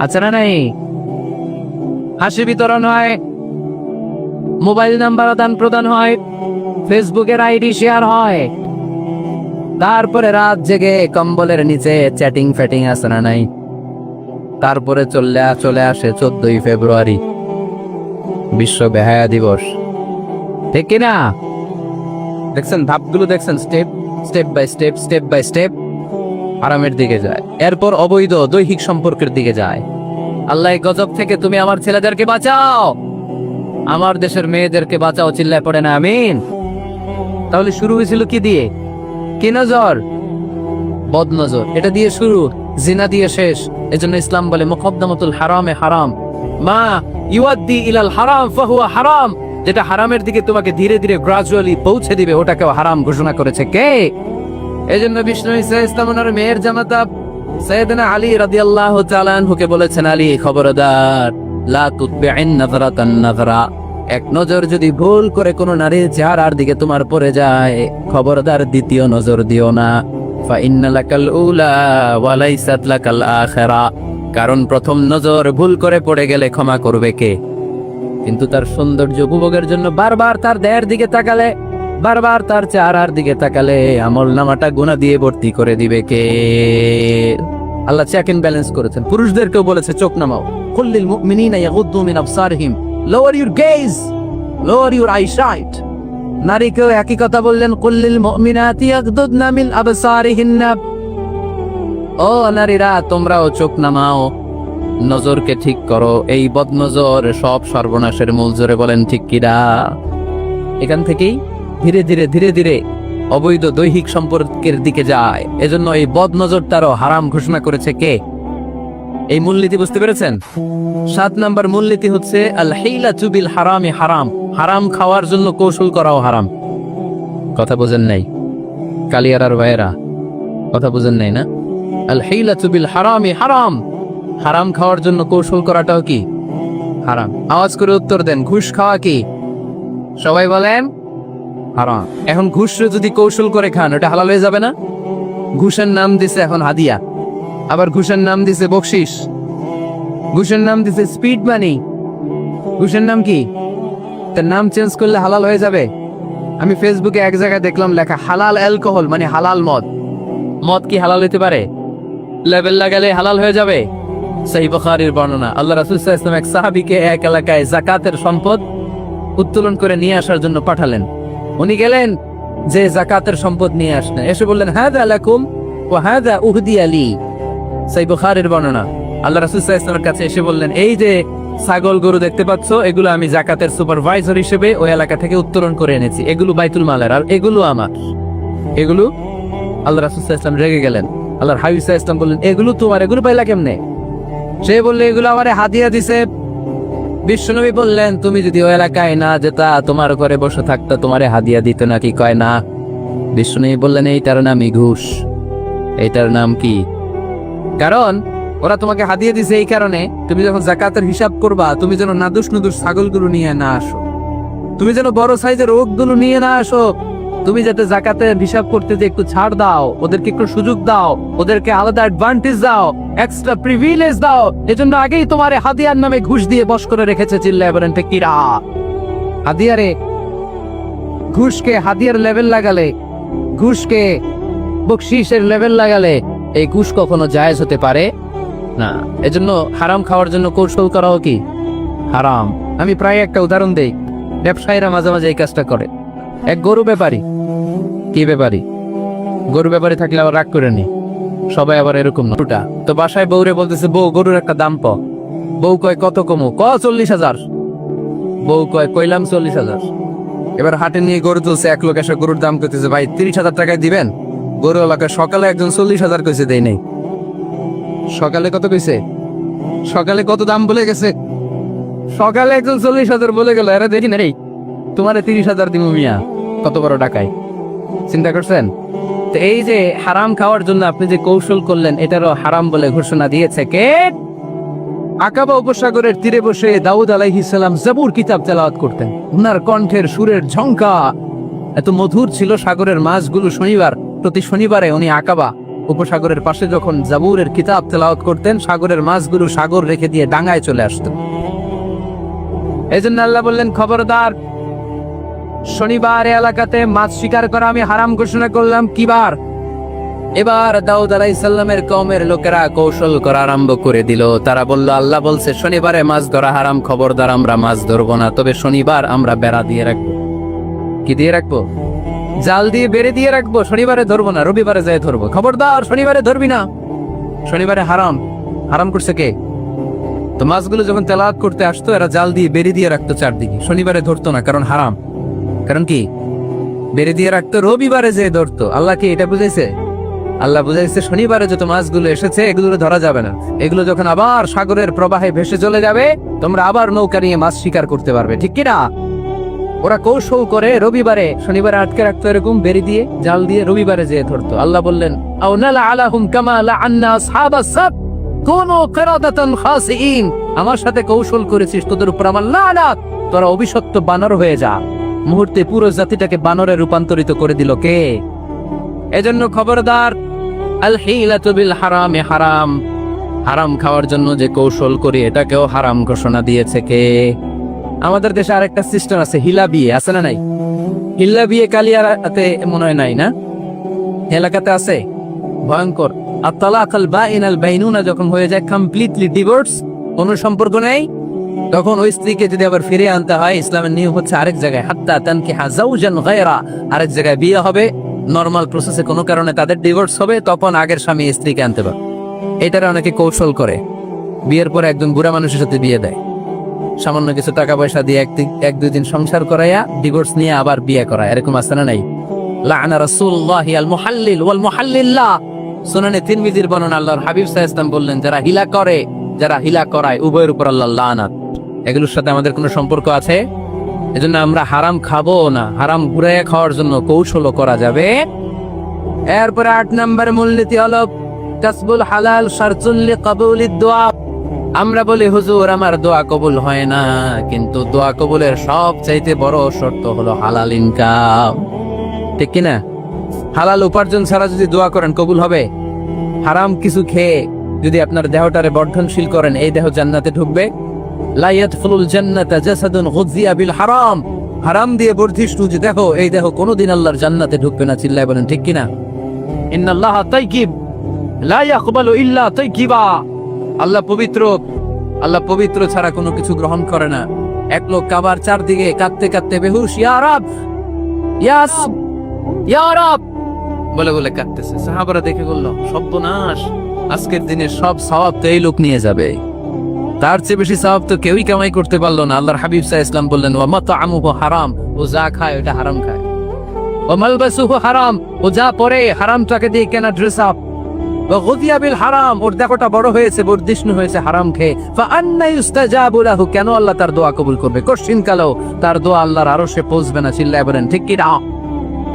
আচ্ছা না নাই? হাসি বিতরণ হয়, মোবাইল নাম্বার আদান প্রদান হয়, ফেসবুকের আইডি শেয়ার হয়। তারপরে রাত জেগে কম্বলের নিচে চ্যাটিং ফ্যাটিং আছে না নাই? তারপরে চলে আসে 14ই ফেব্রুয়ারি, বিশ্ব বেহায়া দিবস। ঠিক কিনা? দেখছেন ধাপগুলো, দেখছেন স্টেপ বাই স্টেপ আরামের দিকে যায়। এরপর অবৈধ দৈহিক সম্পর্কের দিকে যায়। আল্লাহ গজব থেকে তুমি আমার ছেলেদেরকে বাঁচাও, আমার দেশের মেয়েদেরকে বাঁচাও, চিল্লায় পড়ে না আমিন। তাহলে শুরু হয়েছিল কি দিয়ে? কি নজর? বদনজর। এটা দিয়ে শুরু, জিনা দিয়ে শেষ। এজন্য ইসলাম বলে মুকদ্দামাতুল হারামে হারাম, মা ইউআদ্দি ইলাল হারাম ফাহুয়া হারাম। যেটা হারামের দিকে তোমাকে ধীরে ধীরে গ্রাজুয়ালি পৌঁছে দিবে, ওটাকেও হারাম ঘোষণা করেছে কে? এজন্য বিষ্ণু ঈসা ইসলামের মেয়ের জামাতা সাইয়েদনা আলী রাদিয়াল্লাহু তাআলা আনহুকে বলেছেন, আলী খবরদার, লা তুতবি'ন নাযরাতান নাযরা, এক নজর যদি ভুল করে কোনো নারীর চেহারার দিকে তোমার পড়ে যায়, খবরদার দ্বিতীয় নজর দিও না। ফা ইন্না লাকাল উলা ওয়া লাইসাত লাকাল আখিরা, কারণ প্রথম নজর ভুল করে পড়ে গেলে ক্ষমা করবে কে? কিন্তু তার সৌন্দর্য উপভোগের জন্য বারবার তার দেহের দিকে তাকালে, বারবার তার চেহারার দিকে তাকালে আমল নামাটা গুনাহ দিয়ে ভর্তি করে দিবে কে? আল্লাহ চেক এন্ড ব্যালেন্স করেছেন। পুরুষদেরকেও বলেছে চোখ নামাও, কুল্লিল মুমিনিনা ইয়াগুদ্দু মিন আবসারিহিম, lower your gaze, lower your eyesight. নারীকেও একই কথা বললেন, কুল্লিল মুমিনাতি ইয়াগুদ্দুনা মিন আবসারিহিন্না, ও নারীরা তোমরাও চোখ নামাও, নজরকে ঠিক করো। এই বদনজর সব সর্বনাশের মূল। জোরে বলেন ঠিক কিনা? এখান থেকেই ধীরে ধীরে ধীরে ধীরে অবৈধ দৈহিক সম্পর্কের দিকে যায়। এজন্য এই বদনজরটারও হারাম ঘোষণা করেছে কে? এই মূলনীতি বুঝতে পেরেছেন? 7 নাম্বার মূলনীতি হচ্ছে আল হিলাতু বিল হারামি হারাম, হারাম খাওয়ার জন্য কৌশল করাও হারাম। কথা বোঝেন নাই কালিয়ারার ভাইয়েরা? কথা বোঝেন নাই না? আল হিলাতু বিল হারামি হারাম, হারাম খাওয়ার জন্য কৌশল করাটাও কি হারাম? আওয়াজ করে উত্তর দেন, ঘুষ খাওয়া কি? সবাই বলেন হারাম। এখন ঘুষ যদি কৌশল করে খান, ওটা হালাল হয়ে যাবে না? ঘুষের নাম দিছে এখন হাদিয়া, আবার ঘুষের নাম দিছে বকশিস, ঘুষের নাম দিছে স্পিড মানি। ঘুষের নাম কি? তার নাম চেঞ্জ করলে হালাল হয়ে যাবে? আমি ফেসবুকে এক জায়গায় দেখলাম লেখা হালাল অ্যালকোহল, মানে হালাল মদ। মদ কি হালাল হতে পারে? লেবেল লাগালে হালাল হয়ে যাবে? সহিহ বুখারীর বর্ণনা, আল্লাহ রাসূল সাল্লাল্লাহু আলাইহি ওয়াসাল্লাম এক সাহাবীকে এক এলাকায় যাকাতের সম্পদ উত্তোলন করে নিয়ে আসার জন্য পাঠালেন। উনি গেলেন যে যাকাতের সম্পদ নিয়ে আসলেন, এসে বললেন হাযা লাকুম ওয়া হাযা উহদিয়া লি। সহিহ বুখারীর বর্ণনা, আল্লাহ রাসূল সাল্লাল্লাহু আলাইহি ওয়াসাল্লামের কাছে এসে বললেন, এই যে ছাগল গরু দেখতে পাচ্ছ, এগুলো আমি যাকাতের সুপারভাইজার হিসেবে ওই এলাকা থেকে উত্তোলন করে এনেছি, এগুলো বাইতুল মালের, আর এগুলো আমার। এগুলো? আল্লাহ রাসূল সাল্লাল্লাহু আলাইহি ওয়াসাল্লাম রেগে গেলেন। আল্লাহর হাবিব সাল্লাল্লাহু আলাইহি ওয়াসাল্লাম বললেন, এগুলো তোমার, এগুলো পাইলা কেমনে? সে বললে, এগুলো আমারে হাদিয়া দিছে। বিশ্বনবী বললেন, তুমি যদি ওই এলাকায় না যেতা, তোমার ঘরে বসে থাকতা, তোমারে হাদিয়া দিত নাকি? কয় না। বিশ্বনবী বললেন, এইটার নামই ঘুষ। এইটার নাম কি? কারণ ওরা তোমাকে হাদিয়া দিছে এই কারণে, তুমি যখন যাকাতের হিসাব করবা, তুমি যেন নাদুস নুদুস ছাগলগুলো নিয়ে না আসো, তুমি যেন বড় সাইজের ওটগুলো নিয়ে না আসো, তুমি যাতে যাকাতের হিসাব করতে যে একটু ছাড় দাও, ওদেরকে একটু সুযোগ দাও, ওদেরকে আলাদা অ্যাডভান্টেজ দাও, এক্সট্রা প্রিভিলেজ দাও, এজন্য আগেই তোমার হাদিয়ার নামে ঘুষ দিয়ে বশ করে রেখেছে। চিল্লায় বলেন ঠিক কিনা? হাদিয়ারে ঘুষকে হাদিয়ার লেভেল লাগালে, ঘুষকে বকশিসের লেভেল লাগালে এই ঘুষ কখনো জায়েজ হতে পারে না। এজন্য হারাম খাওয়ার জন্য কৌশল করাও কি হারাম। আমি প্রায় একটা উদাহরণ দেই, ব্যবসায়ীরা মাঝে মাঝে এই কাজটা করে। এক গরু ব্যাপারী, কি ব্যাপারী? গরু ব্যাপারী থাকলে আবার রাগ করে নি, সবাই আবার এরকম না। তো বাসায় বউরে বলতেছে, বউ গরুর একটা দাম পাও। বউ কয় কত কমু? 40,000। বউ কয় কইলাম 40,000। এবার হাটে নিয়ে গরু তুলছে, এক লোক এসে গরুর দাম করতেছে, ভাই 30,000 টাকায় দিবেন? গরু এলাকায় সকালে একজন 40,000 কইছে, দেই নাই। সকালে কত কইছে? সকালে কত দাম বলে গেছে? সকালে একজন 40,000 বলে গেল। এরা দেখি না রে, তোমারে 30,000 দিব মিয়া। কত বড় টাকায়, চিন্তা করছেন? তো এই যে হারাম খাওয়ার জন্য আপনি যে কৌশল করলেন, এটারও হারাম বলে ঘোষণা দিয়েছে কে? আকাবা উপসাগরের তীরে বসে দাউদ আলাইহিস সালাম জাবুর কিতাব তেলাওয়াত করতেন। উনার কণ্ঠের সুরের ঝংকা এত মধুর ছিল, সাগরের মাছগুলো প্রতি শনিবারে উনি আকাবা উপসাগরের পাশে যখন জাবুরের কিতাব তেলাওয়াত করতেন, সাগরের মাছগুলো সাগর রেখে দিয়ে ডাঙায় চলে আসতো। এজন্য আল্লাহ বললেন, খবরদার, শনিবার এলাকাতে মাছ শিকার করা আমি হারাম ঘোষণা করলাম। কিবার? এবার দাউদ আলাইহিস সালামের কওমের লোকেরা কৌশল করা আরম্ভ করে দিল। তারা বলল, আল্লাহ বলছে শনিবারে মাছ ধরা হারাম, খবরদার আমরা মাছ ধরবো না। তবে শনিবার আমরা বেড়া দিয়ে রাখবো। কি দিয়ে রাখবো? জাল দিয়ে বেড়ে দিয়ে রাখবো। শনিবারে ধরবো না, রবিবারে যাই ধরবো। খবরদার শনিবারে ধরবি না, শনিবারে হারাম। হারাম করছে কে? তো মাছগুলো যখন তেলাওয়াত করতে আসতো, এরা জাল দিয়ে বেড়ে দিয়ে রাখতো চারদিকে, শনিবারে ধরতো না, কারণ হারাম। কারণ কি? বেড়ে দিয়ে রাখতো, রবিবারে যে ধরতো। আল্লাহ কি এটা বুঝাইছে? আল্লাহ বুঝাইছে শনিবারে যত মাছগুলো এসেছে এগুলো ধরা যাবে না। এগুলো যখন আবার সাগরের প্রবাহে ভেসে চলে যাবে, তোমরা আবার নৌকা নিয়ে মাছ শিকার করতে পারবে। ঠিক কিনা? ওরা কৌশল করে রবিবারে শনিবারে আটকে রাখতো এরকম বেরি দিয়ে জাল দিয়ে রবিবারে যেয়ে ধরতো। আল্লাহ বললেন আও নালা আলাহুম কামা লাআন্না আসহাবাস সাব কুনু কিরাদাতান খাসিইন, আমার সাথে কৌশল করেছিস, তোদের উপর আমার লানাত, তোরা অভিশপ্ত বানর হয়ে যা। মুহূর্তে পুরো জাতিটাকে বানরে রূপান্তরিত করে দিল কে? এজন্য খবরদার, আল হিলাতু বিল হারামে হারাম, হারাম খাওয়ার জন্য যে কৌশল করি এটাকেও হারাম ঘোষণা দিয়েছে কে? আমাদের দেশে আরেকটা সিস্টেম আছে, হিলা বিয়ে আছে না নাই? হিলা বিয়ে কালিয়াতে মনে হয় নাই না? এলাকাতে আছে, ভয়ঙ্কর। আর তালাক আল বাইন আল বাইনুনা যখন হয়ে যায় কমপ্লিটলি ডিভোর্স, কোনো সম্পর্ক নেই, তখন ওই স্ত্রীকে যদি আবার ফিরে আনতে হয়, ইসলামের নিয়ম হচ্ছে আরেক জায়গায় হাত্তা তানকিহা যাওজান গায়রা, আরেক জায়গায় বিয়ে হবে, নরমাল প্রসেসে কোনো কারণে তাদের ডিভোর্স হবে, তখন আগের স্বামী স্ত্রীকে আনতে পারে। এটারে অনেকে কৌশল করে, বিয়ের পরে একজন বুড়া মানুষের সাথে বিয়ে দেয়, সামান্য কিছু টাকা পয়সা দিয়ে এক দুই দিন সংসার করাইয়া ডিভোর্স নিয়ে আবার বিয়ে করায়, এরকম আছে না নাই? লাআনা রাসূলুল্লাহি আল মুহাল্লিল ওয়াল মুহাল্লিল্লাহ, সুনানে তিরমিজির বর্ণনা, আল্লাহর হাবিব সাল্লাল্লাহু আলাইহি ওয়াসাল্লাম বললেন, যারা হিলা করে, যারা হিলা করায়, উভয়ের উপর আল্লাহর লানাত। এগুলোর সাথে আমাদের কোনো সম্পর্ক আছে? এজন্য আমরা হারাম খাবো না, হারাম ঘুরাইয়া খাওয়ার জন্য কৌশলও করা যাবে। এরপরে 8 নম্বর মূলনীতি হলো কাসবুল হালাল শারতুল লিকাবুলিদ দোয়া। আমরা বলি হুজুর আমার দোয়া কবুল হয় না, কিন্তু দোয়া কবুলের সবচাইতে বড় শর্ত হলো হালাল ইনকাম, ঠিক কিনা? হালাল উপার্জন ছাড়া যদি দোয়া করেন কবুল হবে? হারাম কিছু খেয়ে যদি আপনার দেহটারে বর্ধনশীল করেন, এই দেহ জান্নাতে ঢুকবে? লা ইয়াদখুলুল জান্নাতা জাসাদুন গুযিয়া বিল হারাম, হারাম দিয়ে বর্ধিষ্ণু যে দেহ, এই দেহ কোনোদিন আল্লাহর জান্নাতে ঢুকবে না। চিল্লায় বলেন ঠিক কিনা? ইন্নাল্লাহা তাইয়িব লা ইয়াকবালু ইল্লা তাইয়িবা, আল্লাহ পবিত্র, আল্লাহ পবিত্র ছাড়া কোনো কিছু গ্রহণ করে না। এক লোক কাবার চারদিকে কাঁদতে কাঁদতে বেহুশ, ইয়া রাব ইয়া রাব ইয়া রাব বলে বলে কাঁদতেছে। সাহাবারা দেখে বলল, সর্বনাশ, আজকের দিনের সব সওয়াব তো এই লোক নিয়ে যাবে, তার চেয়ে বেশি সওয়াব তো কেউই কামাই করতে পারলো না। আল্লাহর হাবিব সাল্লাল্লাহু আলাইহি ওয়াসাল্লাম বললেন, ওয়া মাতআমুহু হারাম, ও যা খায় ওটা হারাম খায়, ওয়া মালবাসুহু হারাম, ও যা পরে হারাম টাকা দিয়ে কেনা ড্রেস আপ, ওয়া গুযিয়া বিল হারাম, ওর দেহটা বড় হয়েছে, বর্ধিষ্ণু হয়েছে হারাম খেয়ে, ফা আন্না ইউস্তাজাবু লাহু, কেন আল্লাহ তার দোয়া কবুল করবে? কোশ্চিন কালো তার দোয়া আল্লাহর আরশে পৌঁছবে না। চিল্লায় বলেন ঠিক কি না?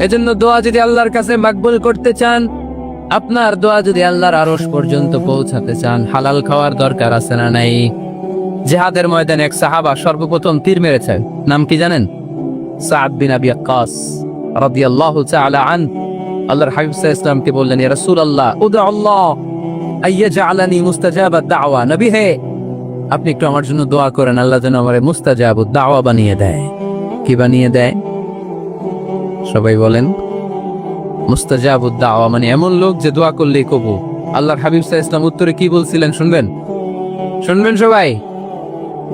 এজন্য দোয়া যদি আল্লাহর কাছে মাকবুল করতে চান, আপনার দোয়া যদি আল্লাহর আরশ পর্যন্ত পৌঁছাতে চান, হালাল খাওয়ার দরকার আছে না নাই? জিহাদের ময়দানে এক সাহাবা সর্বপ্রথম তীর মেরেছেন, নাম কি জানেন? সাদ বিন আবি ওয়াক্কাস রাদিয়াল্লাহু তাআলা আন। আল্লাহর হাবিব সাল্লাল্লাহু আলাইহি ওয়াসাল্লামকে বললেন, ইয়া রাসূলুল্লাহ উদউ আল্লাহ আইয়াজআলানি মুস্তাজাবাদ দাওয়া, নবী হে আপনি একটু আমার জন্য দোয়া করেন, আল্লাহ যেন আমারে মুস্তাজাবুদ দাওয়া বানিয়ে দেয়। কি বানিয়ে দেয়? সবাই বলেন। মুস্তাজাবুদ দাওয়া মানে এমন লোক যে দোয়া করলেই কবুল। আল্লাহর হাবিব সাল্লাল্লাহু আলাইহি ওয়াসাল্লাম উত্তরে কি বলছিলেন শুনবেন? শুনবেন সবাই?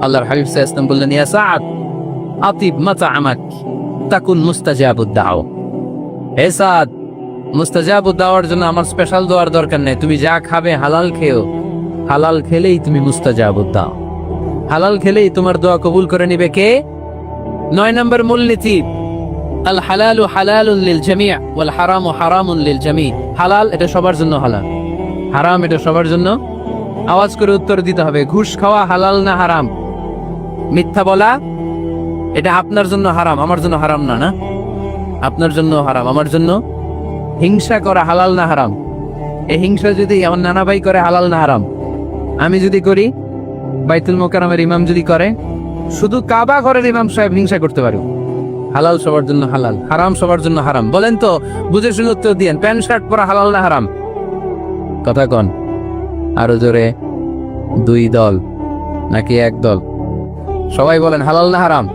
আল্লাহর হাবিব সাল্লাল্লাহু আলাইহি ওয়াসাল্লাম বললেন, ইয়া সাদ আতিব মাতআমাক তাকুন মুস্তাজাবুদ দাওয়া। হে সাদ, মুস্তাজাবুদ দাওয়ার জন্য আমার স্পেশাল দোয়ার দরকার নেই, তুমি যা খাবে হালাল খেও, হালাল খেলেই তুমি মুস্তাজাবুদ দাও, হালাল খেলেই তোমার দোয়া কবুল করে নিবে কে? 9 নম্বর মূলনীতি, আল হালালু হালালুন লিল জামি' ওয়াল হারামু হারামুন লিল জামি'। হালাল এটা সবার জন্য হালাল, হারাম এটা সবার জন্য। আওয়াজ করে উত্তর দিতে হবে। ঘুষ খাওয়া হালাল না হারাম? মিথ্যা বলা এটা আপনার জন্য হারাম, আমার জন্য হারাম না? না, আপনার জন্য হারাম, আমার জন্য। হিংসা করা হালাল না হারাম? এই হিংসা যদি আমার নানা ভাই করে হালাল না হারাম? আমি যদি করি, বাইতুল মোকাররমের ইমাম যদি করে, শুধু কাবা ঘরের ইমাম সাহেব হিংসা করতে পারে, হালাল সবার জন্য হালাল, হারাম সবার জন্য হারাম। বলেন তো, বুঝে শুনে উত্তর দিয়েন, প্যান্ট শার্ট পরা হালাল না হারাম? কথা কন আরো জোরে। 2 দল নাকি 1 দল? সবাই বলেন হালাল না হারাম?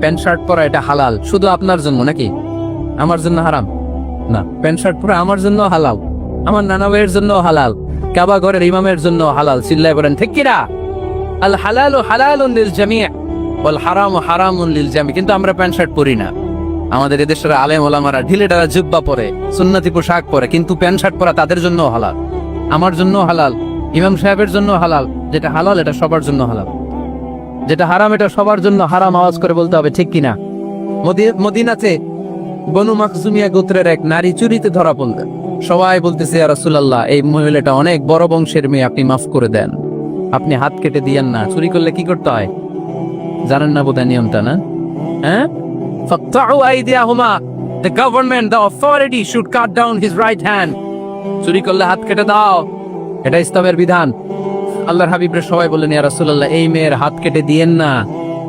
প্যান্ট শার্ট পরা এটা হালাল শুধু আপনার জন্য নাকি আমার জন্য হারাম? না, প্যান্ট শার্ট পরা আমার জন্য হালাল, আমার নানা ভাইয়ের জন্য হালাল, কাবা ঘরের ইমামের জন্য হালাল। চিল্লায় বলেন ঠিক কিনা? আল হালালু হালালুন লিল জামি' ওয়াল হারামু হারামুন লিল জামি'। কিন্তু আমরা প্যান্ট শার্ট পরি না। আমাদের এদেশের আলেম ওলামারা ঢিলেঢালা জুব্বা পরে, সুন্নতি পোশাক পরে, কিন্তু প্যান্ট শার্ট পরা তাদের জন্য হালাল, আমার জন্য হালাল, ইমাম সাহেবের জন্য হালাল। যেটা হালাল এটা সবার জন্য হালাল, যেটা হারাম এটা সবার জন্য হারাম। আওয়াজ করে বলতে হবে ঠিক কিনা? মদিনাতে বনু মাখজুমিয়া গোত্রের এক নারী চুরিতে ধরা পড়লেন। সবাই বলতেছে, ইয়া রাসূলুল্লাহ এই মহিলাটা অনেক বড় বংশের মেয়ে, আপনি মাফ করে দেন, আপনি হাত কেটে দিয়েন না। চুরি করলে কি করতে হয় জানেন না বোধহয় নিয়মটা? না, হ্যাঁ ফাকতাউ আইদিয়াহুমা, the government, the authority should cut down his right hand. চুরি করলে হাত কেটে দাও, এটা ইসলামের বিধান। আল্লাহর হাবিবরা সবাই বললেন, ইয়া রাসূলুল্লাহ, এই মেয়ের হাত কেটে দিয়েন না।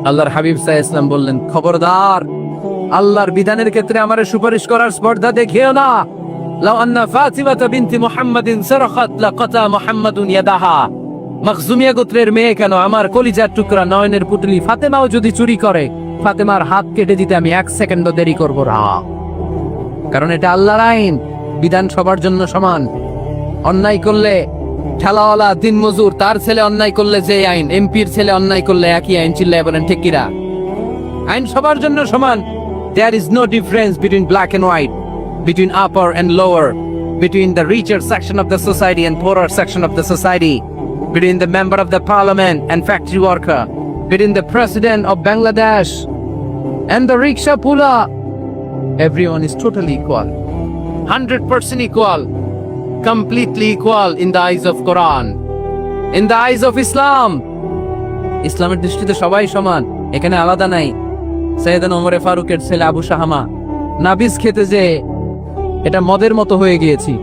আল্লাহর হাবিব সাল্লাল্লাহু আলাইহি ওয়াসাল্লাম বললেন, খবরদার, আল্লাহর বিধানের ক্ষেত্রে আমারে সুপারিশ করার স্পর্ধা দেখিও না। লাউ আন্না ফাতিমা বিনতি মুহাম্মাদিন সারাখাত লাকাতা মুহাম্মাদুন ইয়াদাহা, মখজুমিয়া গোত্রের মেয়ে কেন, আমার কলিজার টুকরা নয়নের পুতলি ফাতেমাও যদি চুরি করে, ফাতেমার হাত কেটে দিতে আমি 1 সেকেন্ডও দেরি করব না। কারণ এটা আল্লাহর আইন, বিধান সবার জন্য সমান। অন্যায় করলে ঠেলাওয়ালা দিনমজুর তার ছেলে অন্যায় করলে যে আইন, এমপির ছেলে অন্যায় করলে একই আইন। চিল্লায় বলেন ঠিক কিনা? আইন সবার জন্য সমান। There is no difference between black and white, between upper and lower, between the richer section of the society and poorer section of the society, between the member of the parliament and factory worker, between the president of Bangladesh and the rickshaw puller. Everyone is totally equal, 100% equal, completely equal in the eyes of Quran, in the eyes of Islam. ইসলামের দৃষ্টিতে সবাই সমান, এখানে আলাদা নাই। সৈয়দনা ওমর ফারুকের ছেলে আবু শাহামা নাবিজ খেতে যে এটা মদের মতো হয়ে গিয়েছি,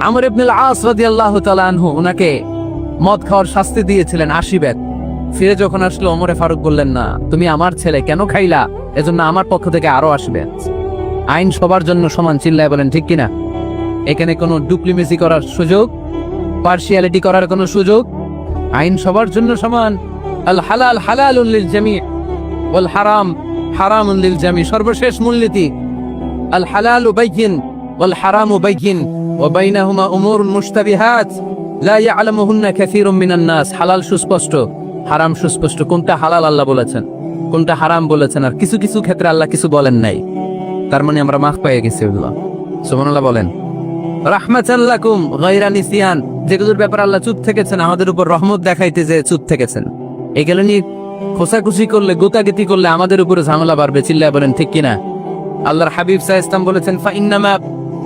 আমর ইবনুল আস রাদিয়াল্লাহু তাআলা আনহু ওনাকে মদ খাওয়ার শাস্তি দিয়েছিলেন 80 বেত। ফিরে যখন আসলো, ওমর ফারুক বললেন, না, তুমি আমার ছেলে, কেন খাইলা? এজন্য আমার পক্ষ থেকে আরো 80 বেত। আইন সবার জন্য সমান। চিল্লায় বলেন ঠিক কিনা? এখানে কোনো ডুপ্লিমেসি করার সুযোগ, পার্সিয়ালিটি করার কোনো সুযোগ? আইন সবার জন্য সমান। আল হালাল হালালুন লিল জামি' ওয়াল হারাম হারামুন লিল জামি'। সর্বশেষ মূলনীতি, আল হালালু বাইয়িন ওয়াল হারামু বাইয়িন ওয়া বাইনাহুমা উমুরুন মুশতাবিহাত লা ইয়ালামুহুন্না কাসীরুম মিনান নাস। হালাল সুস্পষ্ট, হারাম সুস্পষ্ট। কোনটা হালাল আল্লাহ বলেছেন, কোনটা হারাম বলেছেন, আর কিছু কিছু ক্ষেত্রে আল্লাহ কিছু বলেন নাই। তার মানে আমরা মাফ পেয়ে গেছি। আল্লাহ সুবহানাল্লাহ বলেন। রাহমাতাল লাকুম গায়রা নিসিয়ান, যেগুলোর ব্যাপারে আল্লাহ চুপ থেকেছেন, আমাদের উপর রহমত দেখাইতে যে চুপ থেকেছেন। এগুলো নিয়ে খোসাখুশি করলে, গোতাগিতি করলে আমাদের উপরে ঝামেলা বাড়বে। চিল্লায় বলেন ঠিক কিনা? আল্লাহর হাবিব সাল্লাল্লাহু আলাইহি ওয়াসাল্লাম বলেছেন, ফা ইন্নামা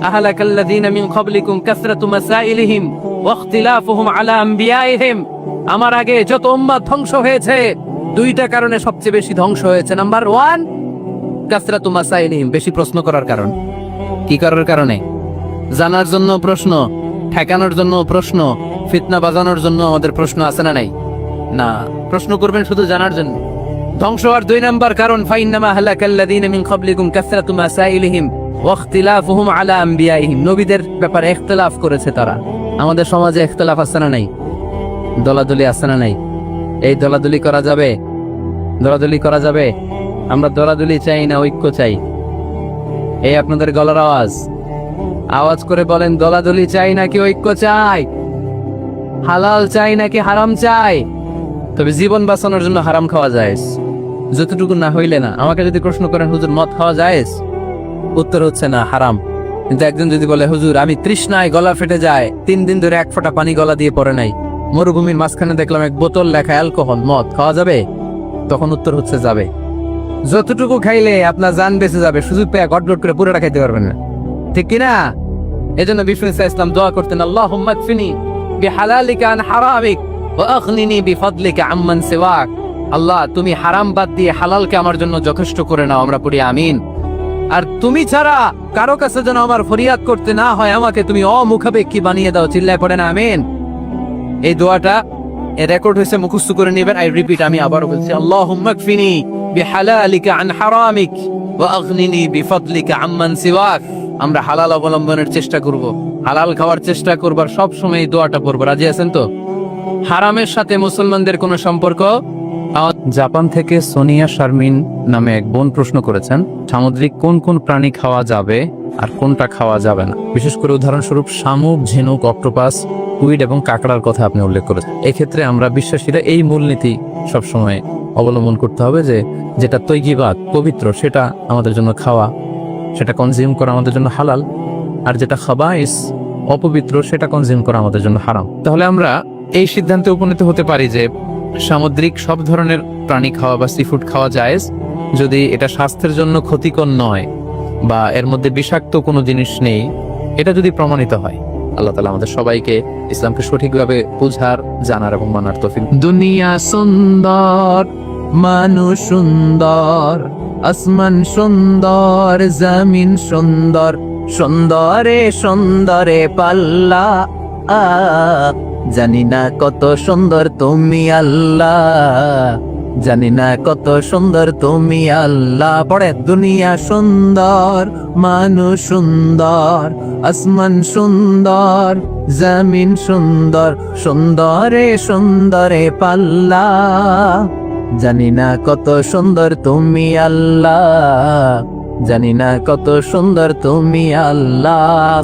আহলাকাল্লাযীনা মিন ক্বাবলিকুম কাসরাতু মাসাইলিহিম ওয়া ইখতিলাফুহুম আলা আমবিয়াইহিম। আমার আগে যত উম্মাত ধ্বংস হয়েছে, দুইটা কারণে সবচেয়ে বেশি ধ্বংস হয়েছে। নাম্বার 1, কাসরাতু মাসাইলিহিম, বেশি প্রশ্ন করার কারণ। কি করার কারণে? জানার জন্য প্রশ্ন, ঠেকানোর জন্য প্রশ্ন, ফিতনা বাজানোর জন্য আমাদের প্রশ্ন আছে না নাই? না, প্রশ্ন করবেন শুধু জানার জন্য। ধ্বংস হওয়ার 2 নাম্বার কারণ, ফাইন্নামা হালাকাল্লাযীনা মিন ক্বাবলিকুম কাসরাতু মাসাইলিহিম ওয়া ইখতিলাফুহুম আলা আমবিয়াইহিম। নবীদের ব্যাপারে ইখতিলাফ করেছে তারা। আমাদের সমাজে ইখতিলাফ আছে না নাই? দলাদলি আছে না নাই? এই দলাদলি করা যাবে? দলাদলি করা যাবে? আমরা দলাদলি চাই না, ঐক্য চাই। এই আপনাদের গলার আওয়াজ, আওয়াজ করে বলেন, দলাদলি চাই নাকি ঐক্য চাই? হালাল চাই নাকি হারাম চাই? তবে জীবন বাঁচানোর জন্য হারাম খাওয়া যায়, যতটুকু না হইলে না। আমাকে যদি প্রশ্ন করেন, হুজুর মদ খাওয়া যায়? উত্তর হচ্ছে না, হারাম। কিন্তু একজন যদি বলে, হুজুর আমি তৃষ্ণায় গলা ফেটে যায়, 3 দিন ধরে 1 ফোঁটা পানি গলা দিয়ে পড়ে নাই, মরুভূমির মাঝখানে দেখলাম 1 বোতল লেখা অ্যালকোহল, মদ খাওয়া যাবে? তখন উত্তর হচ্ছে যাবে। যতটুকু খাইলে আপনার জান বেঁচে যাবে, সুযোগ পেয়ে গটগট করে পুরোটা খাইতে পারবেন না, ঠিক কিনা? এজন্য বিষ্ণু ইসলাম দোয়া করতেন, আল্লাহুম্মা কফিনি বিহালালিকা আন হারামিক ওয়া আগনিনি বিফাদলিকা আম্মান সিওয়াক। আল্লাহ, তুমি হারাম বাদ দিয়ে হালালকে আমার জন্য যথেষ্ট করে নাও। আমরা পড়ি আমিন। আর তুমি ছাড়া কারো কাছে যেন আমার ফরিয়াদ করতে না হয়, আমাকে তুমি অমুখাপেক্ষী বানিয়ে দাও। চিল্লায় পড়েন আমিন। এই দোয়াটা রেকর্ড হয়েছে, মুখস্থ করে নেবেন। আই রিপিট, আমি আবারও বলছি, আল্লাহুম্মা কফিনি বিহালালিকা আন হারামিক ওয়া আগনিনি বিফাদলিকা আম্মান সিওয়াক। আমরা হালাল অবলম্বনের চেষ্টা করব, হালাল খাওয়ার চেষ্টা করব, আর সব সময় এই দোয়াটা পড়ব। রাজি আছেন তো? হারামের সাথে মুসলমানদের কোনো সম্পর্ক? জাপান থেকে সোনিয়া শারমিন নামে এক বোন প্রশ্ন করেছেন, সামুদ্রিক কোন কোন প্রাণী খাওয়া যাবে আর কোনটা খাওয়া যাবে না? বিশেষ করে উদাহরণস্বরূপ শামুক, ঝিনুক, অক্টোপাস, উইড এবং কাঁকড়ার কথা আপনি উল্লেখ করেছেন। এক্ষেত্রে আমরা বিশ্বাসীরা এই মূলনীতি সবসময় অবলম্বন করতে হবে যে যেটা তৈয়িবাত, পবিত্র, সেটা আমাদের জন্য খাওয়া, সেটা কনজিউম করা আমাদের জন্য হালাল, আর যেটা খাবাইস, অপবিত্র, সেটা কনজিউম করা আমাদের জন্য হারাম। তাহলে আমরা এই সিদ্ধান্তে উপনীত হতে পারি যে সামুদ্রিক সব ধরনের প্রাণী খাওয়া বা সি ফুড খাওয়া জায়েজ, যদি এটা স্বাস্থ্যের জন্য ক্ষতিকর নয় বা এর মধ্যে বিষাক্ত কোনো জিনিস নেই, এটা যদি প্রমাণিত হয়। আল্লাহ তাআলা আমাদের সবাইকে ইসলামকে সঠিকভাবে বুঝার, জানার এবং মানার তৌফিক। দুনিয়া সুন্দর, মানুষ সুন্দর, আসমান সুন্দর জমিন সুন্দর, সুন্দরে সুন্দরে পাল্লা। জানি না কত সুন্দর তুমি আল্লাহ, জানি না কত সুন্দর তুমি আল্লাহ। পড়ে দুনিয়া সুন্দর, মানুষ সুন্দর, আসমান সুন্দর জমিন সুন্দর, সুন্দরে সুন্দরে পাল্লা। জানি না কত সুন্দর তুমি আল্লাহ, জানি না কত সুন্দর তুমি আল্লাহ।